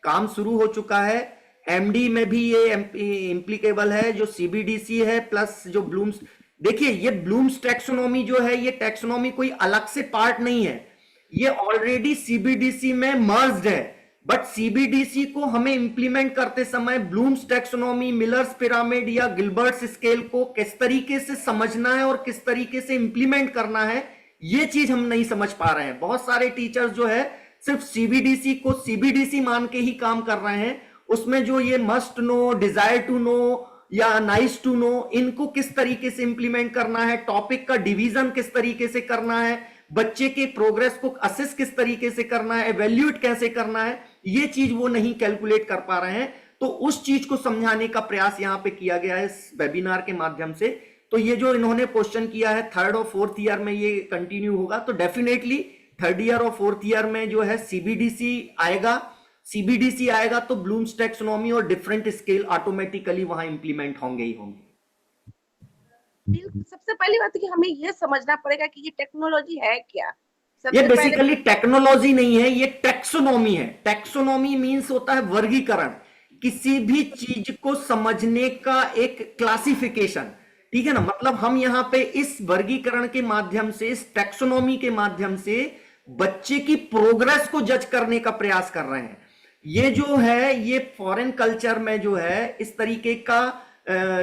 काम शुरू हो चुका है। एमडी में भी ये इम्प्लीकेबल है, जो सीबीडीसी है प्लस जो ब्लूम्स। देखिए, ये ब्लूम्स टैक्सोनॉमी जो है, ये टैक्सोनॉमी कोई अलग से पार्ट नहीं है, ये ऑलरेडी सीबीडीसी में मर्ज्ड है। बट सीबीडीसी को हमें इंप्लीमेंट करते समय ब्लूम्स टैक्सोनॉमी, मिलर्स पिरामिड या गिलबर्ट्स स्केल को किस तरीके से समझना है और किस तरीके से इंप्लीमेंट करना है, ये चीज हम नहीं समझ पा रहे हैं। बहुत सारे टीचर्स जो है सिर्फ सीबीडीसी को सीबीडीसी मान के ही काम कर रहे हैं, उसमें जो ये must know, desire to know या नाइस टू नो, इनको किस तरीके से इंप्लीमेंट करना है, टॉपिक का डिवीजन किस तरीके से करना है, बच्चे के प्रोग्रेस को असेस किस तरीके से करना है, एवेल्यूएट कैसे करना है, ये चीज वो नहीं कैलकुलेट कर पा रहे हैं। तो उस चीज को समझाने का प्रयास यहां पे किया गया है इस वेबिनार के माध्यम से। तो ये जो इन्होंने क्वेश्चन किया है 3rd और 4th ईयर में ये कंटिन्यू होगा, तो डेफिनेटली 3rd ईयर और 4th ईयर में जो है सीबीडीसी आएगा। सीबीडीसी आएगा तो ब्लूम्स टैक्सोनॉमी और डिफरेंट स्केल ऑटोमेटिकली वहां इंप्लीमेंट होंगे ही होंगे। सबसे पहली बात है कि हमें ये समझना पड़ेगा कि ये टेक्नोलॉजी है क्या। ये बेसिकली टेक्नोलॉजी नहीं है, ये टैक्सोनॉमी है। टैक्सोनॉमी मींस होता है वर्गीकरण, किसी भी चीज को समझने का एक क्लासिफिकेशन, ठीक है ना। मतलब हम यहाँ पे इस वर्गीकरण के माध्यम से, इस टैक्सोनॉमी के माध्यम से बच्चे की प्रोग्रेस को जज करने का प्रयास कर रहे हैं। ये जो है, ये फॉरेन कल्चर में जो है इस तरीके का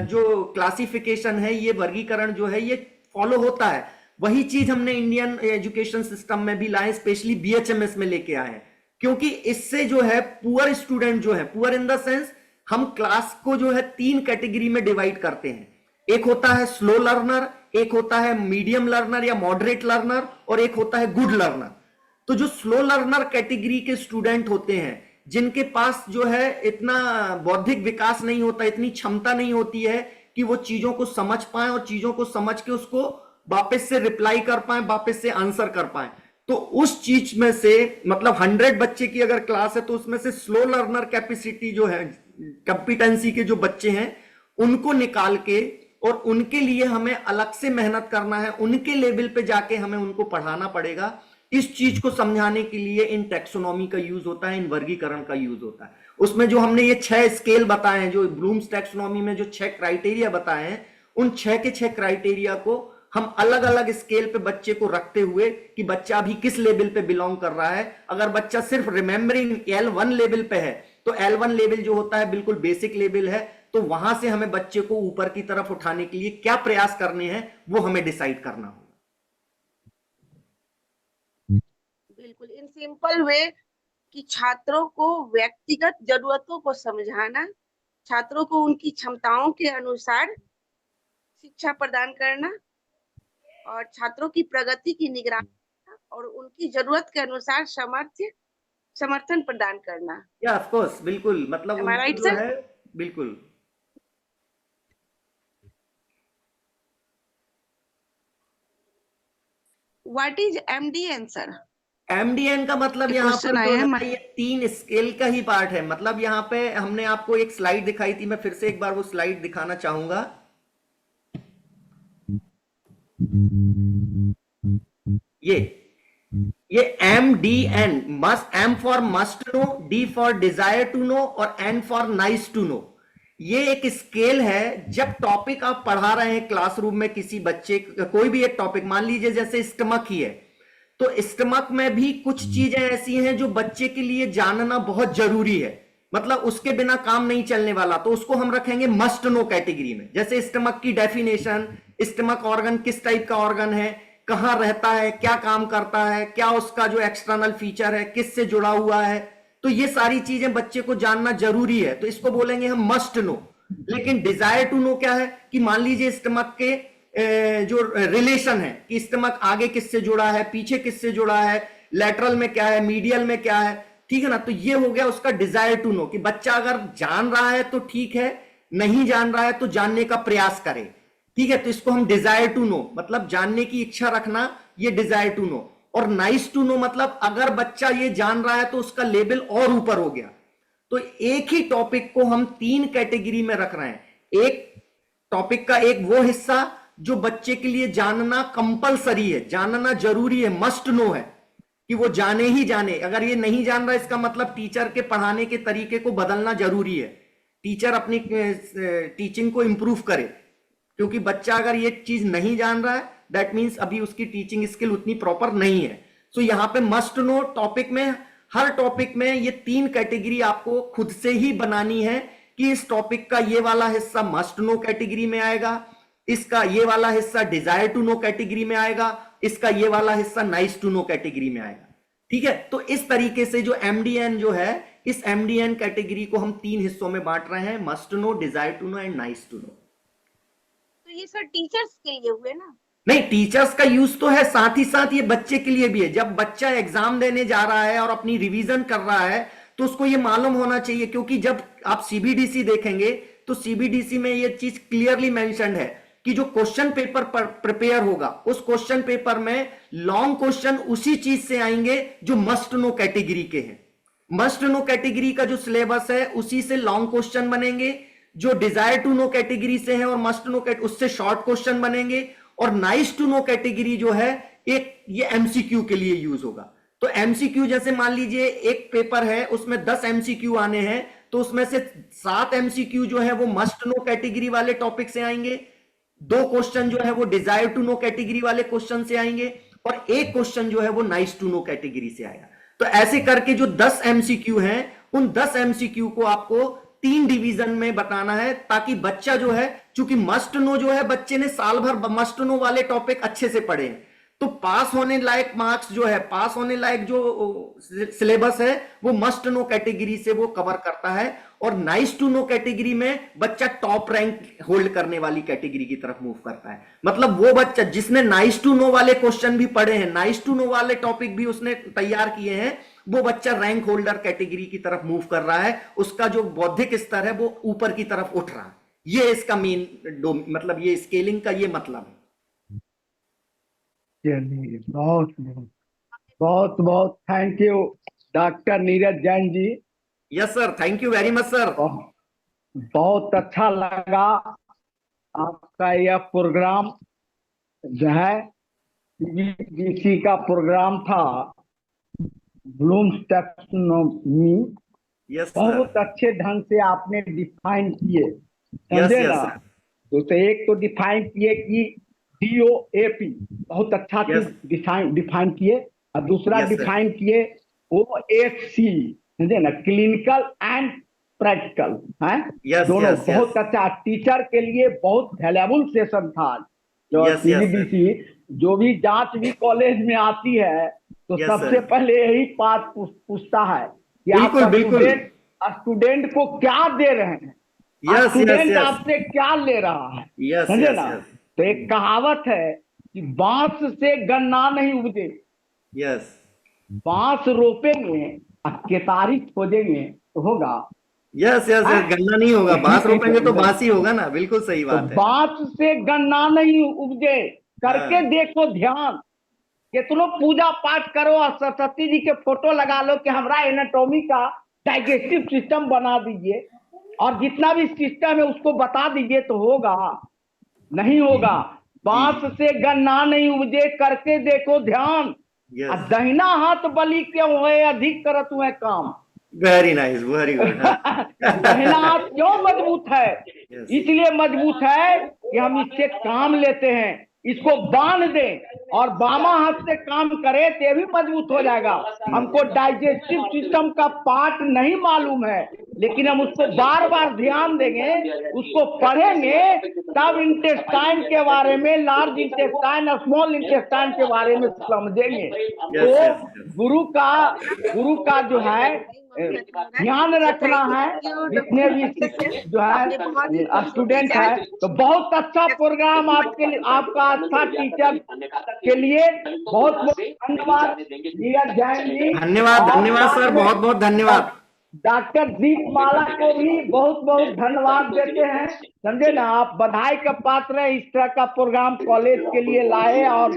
जो क्लासिफिकेशन है, ये वर्गीकरण जो है, ये फॉलो होता है। वही चीज हमने इंडियन एजुकेशन सिस्टम में भी लाए, स्पेशली बीएचएमएस में लेके आए हैं, क्योंकि इससे जो है पुअर स्टूडेंट जो है, पुअर इन द सेंस हम क्लास को जो है 3 कैटेगरी में डिवाइड करते हैं। एक होता है स्लो लर्नर, एक होता है मीडियम लर्नर या मॉडरेट लर्नर, और एक होता है गुड लर्नर। तो जो स्लो लर्नर कैटेगरी के स्टूडेंट होते हैं, जिनके पास जो है इतना बौद्धिक विकास नहीं होता, इतनी क्षमता नहीं होती है कि वो चीजों को समझ पाए और चीजों को समझ के उसको वापस से रिप्लाई कर पाए, वापस से आंसर कर पाए, तो उस चीज में से, मतलब 100 बच्चे की अगर क्लास है तो उसमें से स्लो लर्नर कैपेसिटी जो है, कंपिटेंसी के जो बच्चे हैं, उनको निकाल के और उनके लिए हमें अलग से मेहनत करना है, उनके लेवल पे जाके हमें उनको पढ़ाना पड़ेगा। इस चीज को समझाने के लिए इन टैक्सोनॉमी का यूज होता है, इन वर्गीकरण का यूज होता है। उसमें जो हमने ये 6 स्केल बताए हैं, जो ब्लूम्स टैक्सोनॉमी में जो 6 क्राइटेरिया बताए हैं, उन 6 के 6 क्राइटेरिया को हम अलग अलग स्केल पे बच्चे को रखते हुए कि बच्चा अभी किस लेवल पे बिलोंग कर रहा है। अगर बच्चा सिर्फ रिमेंबरिंग L1 लेवल पे है तो L1 लेवल जो होता है बिल्कुल बेसिक लेवल है, तो वहां से हमें बच्चे को ऊपर की तरफ उठाने के लिए क्या प्रयास करने हैं वो हमें डिसाइड करना होगा। बिल्कुल इन सिंपल वे कि छात्रों को व्यक्तिगत जरूरतों को समझाना, छात्रों को उनकी क्षमताओं के अनुसार शिक्षा प्रदान करना और छात्रों की प्रगति की निगरानी और उनकी जरूरत के अनुसार समर्थन प्रदान करना। या ऑफ कोर्स, बिल्कुल, मतलब Am I उनको right, जो sir? है बिल्कुल। What is MDN, sir? एमडीएन का मतलब एक यहाँ पर क्वेश्चन जो आया है है ये 3 स्केल का ही पार्ट है। मतलब यहाँ पे हमने आपको एक स्लाइड दिखाई थी, मैं फिर से एक बार वो स्लाइड दिखाना चाहूंगा। ये MDN, must, M for must know, D for desire to know और N for nice to know. ये एक स्केल है। जब टॉपिक आप पढ़ा रहे हैं क्लासरूम में किसी बच्चे, कोई भी एक टॉपिक मान लीजिए जैसे स्टमक ही है, तो स्टमक में भी कुछ चीजें ऐसी हैं जो बच्चे के लिए जानना बहुत जरूरी है, मतलब उसके बिना काम नहीं चलने वाला, तो उसको हम रखेंगे मस्ट नो कैटेगरी में। जैसे स्टमक की डेफिनेशन, स्टमक ऑर्गन किस टाइप का ऑर्गन है, कहां रहता है, क्या काम करता है, क्या उसका जो एक्सटर्नल फीचर है, किससे जुड़ा हुआ है, तो ये सारी चीजें बच्चे को जानना जरूरी है, तो इसको बोलेंगे हम मस्ट नो। लेकिन डिजायर टू नो क्या है कि मान लीजिए स्टमक के जो रिलेशन है कि स्टमक आगे किससे जुड़ा है, पीछे किससे जुड़ा है, लेटरल में क्या है, मीडियल में क्या है, ठीक है ना। तो ये हो गया उसका डिजायर टू नो कि बच्चा अगर जान रहा है तो ठीक है, नहीं जान रहा है तो जानने का प्रयास करे, ठीक है। तो इसको हम डिजायर टू नो, मतलब जानने की इच्छा रखना, ये डिजायर टू नो। और नाइस टू नो मतलब अगर बच्चा ये जान रहा है तो उसका लेवल और ऊपर हो गया। तो एक ही टॉपिक को हम 3 कैटेगरी में रख रहे हैं। एक टॉपिक का एक वो हिस्सा जो बच्चे के लिए जानना कंपलसरी है, जानना जरूरी है, मस्ट नो है कि वो जाने ही जाने। अगर ये नहीं जान रहा इसका मतलब टीचर के पढ़ाने के तरीके को बदलना जरूरी है, टीचर अपनी टीचिंग को इंप्रूव करे, क्योंकि बच्चा अगर ये चीज नहीं जान रहा है दैट मींस अभी उसकी टीचिंग स्किल उतनी प्रॉपर नहीं है। सो यहां पे मस्ट नो टॉपिक में, हर टॉपिक में ये 3 कैटेगरी आपको खुद से ही बनानी है कि इस टॉपिक का ये वाला हिस्सा मस्ट नो कैटेगरी में आएगा, इसका ये वाला हिस्सा डिजायर टू नो कैटेगरी में आएगा, इसका ये वाला हिस्सा नाइस टू नो कैटेगरी में आएगा, ठीक है। तो इस तरीके से जो एमडीएन जो है, इस एमडीएन कैटेगरी को हम 3 हिस्सों में बांट रहे हैं, must know, desire to know and nice to know. तो ये सर टीचर्स के लिए हुए ना? नहीं, टीचर्स का यूज तो है, साथ ही साथ ये बच्चे के लिए भी है। जब बच्चा एग्जाम देने जा रहा है और अपनी रिवीजन कर रहा है तो उसको ये मालूम होना चाहिए, क्योंकि जब आप सीबीडीसी देखेंगे तो सीबीडीसी में ये चीज क्लियरली मेंशन्ड है कि जो क्वेश्चन पेपर प्रिपेयर होगा उस क्वेश्चन पेपर में लॉन्ग क्वेश्चन उसी चीज से आएंगे जो मस्ट नो कैटेगरी के हैं। मस्ट नो कैटेगरी का जो सिलेबस है उसी से लॉन्ग क्वेश्चन बनेंगे, जो डिजायर टू नो कैटेगरी से है और मस्ट नो उससे शॉर्ट क्वेश्चन बनेंगे, और नाइस टू नो कैटेगरी जो है एक ये एमसीक्यू के लिए यूज होगा। तो एमसीक्यू जैसे मान लीजिए एक पेपर है उसमें 10 एमसीक्यू आने हैं, तो उसमें से 7 एमसीक्यू जो है वो मस्ट नो कैटेगरी वाले टॉपिक से आएंगे, 2 क्वेश्चन जो है वो डिजायर टू नो कैटेगरी वाले क्वेश्चन से आएंगे, और एक क्वेश्चन जो है वो नाइस टू नो कैटेगरी से आएगा। तो ऐसे करके जो 10 एमसीक्यू हैं उन 10 एमसीक्यू को आपको 3 डिवीजन में बताना है, ताकि बच्चा जो है, चूंकि मस्ट नो जो है बच्चे ने साल भर मस्ट नो वाले टॉपिक अच्छे से पढ़े हैं, तो पास होने लायक मार्क्स जो है, पास होने लायक जो सिलेबस है वो मस्ट नो कैटेगरी से वो कवर करता है, और नाइस टू नो कैटेगरी में बच्चा टॉप रैंक होल्ड करने वाली कैटेगरी की तरफ मूव करता है। मतलब वो बच्चा जिसने नाइस टू नो वाले क्वेश्चन भी पढ़े हैं, नाइस टू नो वाले टॉपिक भी उसने तैयार किए हैं, वो बच्चा रैंक होल्डर कैटेगरी की तरफ मूव कर रहा है, उसका जो बौद्धिक स्तर है वो ऊपर की तरफ उठ रहा है। ये इसका मेन मतलब ये स्केलिंग का ये मतलब है। चलिए, बहुत बहुत बहुत बहुत thank you doctor Neeraj Jain ji. Yes sir, thank you very much sir. बहुत अच्छा लगा आपका यह प्रोग्राम जो है, सीबीडीसी का प्रोग्राम था, ब्लूम्स टैक्सोनॉमी। यस सर, बहुत अच्छे ढंग से आपने डिफाइन किए, यस समझे यस ना। सर, तो एक तो डिफाइन किए कि DOAP, बहुत अच्छा Yes. चीज डिफाइन किए, और दूसरा Yes, sir. डिफाइन किए OSC, समझे ना, क्लिनिकल एंड प्रैक्टिकल है। Yes, दोनों yes, बहुत yes. अच्छा, टीचर के लिए बहुत वैल्यूएबल सेशन था। जो Yes, yes, sir. CBDC जो भी जांच भी कॉलेज में आती है तो Yes, सबसे sir. पहले यही बात पूछता है कि आप बिल्कुल, बिल्कुल। स्टूडेंट को क्या दे रहे हैं, Yes, yes, स्टूडेंट yes. आपसे क्या ले रहा है, Yes, समझे yes, ना। yes. तो एक कहावत है कि बांस से गन्ना नहीं उगते, Yes. बांस रोपेंगे और केतारी खोजेंगे तो होगा। Yes, yes, yes. गन्ना नहीं होगा, बांस रोपेंगे तो बांस ही होगा ना, बिल्कुल सही तो बात है। बांस से गन्ना नहीं उपजे, करके हाँ। देखो ध्यान। कितनो पूजा पाठ करो और सरस्वती जी के फोटो लगा लो कि हमारा एनाटॉमी का डाइजेस्टिव सिस्टम बना दीजिए, और जितना भी सिस्टम है उसको बता दीजिए तो होगा, नहीं होगा। बांस से गन्ना नहीं उपजे, करके देखो ध्यान। Yes. और दहिना हाथ बलि क्यों है, अधिक करत हुए काम। Very nice, very good. दहिना हाथ क्यों मजबूत है, Yes. इसलिए मजबूत है कि हम इससे काम लेते हैं, इसको बांध दें और बामा हाथ से काम करें तो ये भी मजबूत हो जाएगा। हमको डाइजेस्टिव सिस्टम का पार्ट नहीं मालूम है, लेकिन हम उसको बार बार ध्यान देंगे, उसको पढ़ेंगे, तब इंटेस्टाइन के बारे में, लार्ज इंटेस्टाइन और स्मॉल इंटेस्टाइन के बारे में समझेंगे। तो Yes, yes, yes. गुरु का जो है ध्यान रखना है, जितने भी जो है स्टूडेंट है। तो बहुत अच्छा प्रोग्राम आपके लिए, आपका अच्छा टीचर के लिए बहुत बहुत धन्यवाद नीरज जैन जी। धन्यवाद, और धन्यवाद सर, बहुत बहुत धन्यवाद। डॉक्टर दीपमाला को भी बहुत बहुत धन्यवाद देते हैं, समझे ना। आप बधाई का पात्र हैं, इस तरह का प्रोग्राम कॉलेज के लिए लाए, और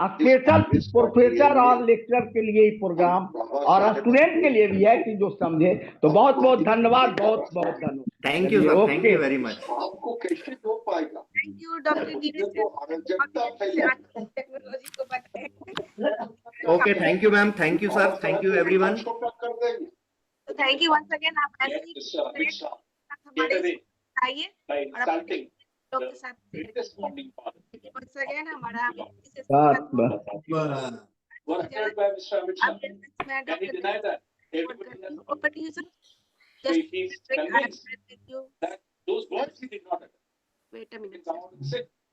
स्पेशल प्रोफेसर और लेक्चर के लिए ही प्रोग्राम, और स्टूडेंट के लिए भी है कि जो समझे। तो बहुत बहुत धन्यवाद, बहुत बहुत धन्यवाद। Thank you sir, thank you very much. आपको कैसे हो पाएगा। थैंक यू डॉक्टर नीरज जो अराजकता फैली है। टेक्नोलॉजी को बताएं। Okay, thank you ma'am, thank you sir, thank you everyone. छोटा कर देंगे। तो थैंक यू वंस अगेन। आप ऐसे ही हमारे आइए और अपने लोग के साथ वंस अगेन हमारा Wait a minute.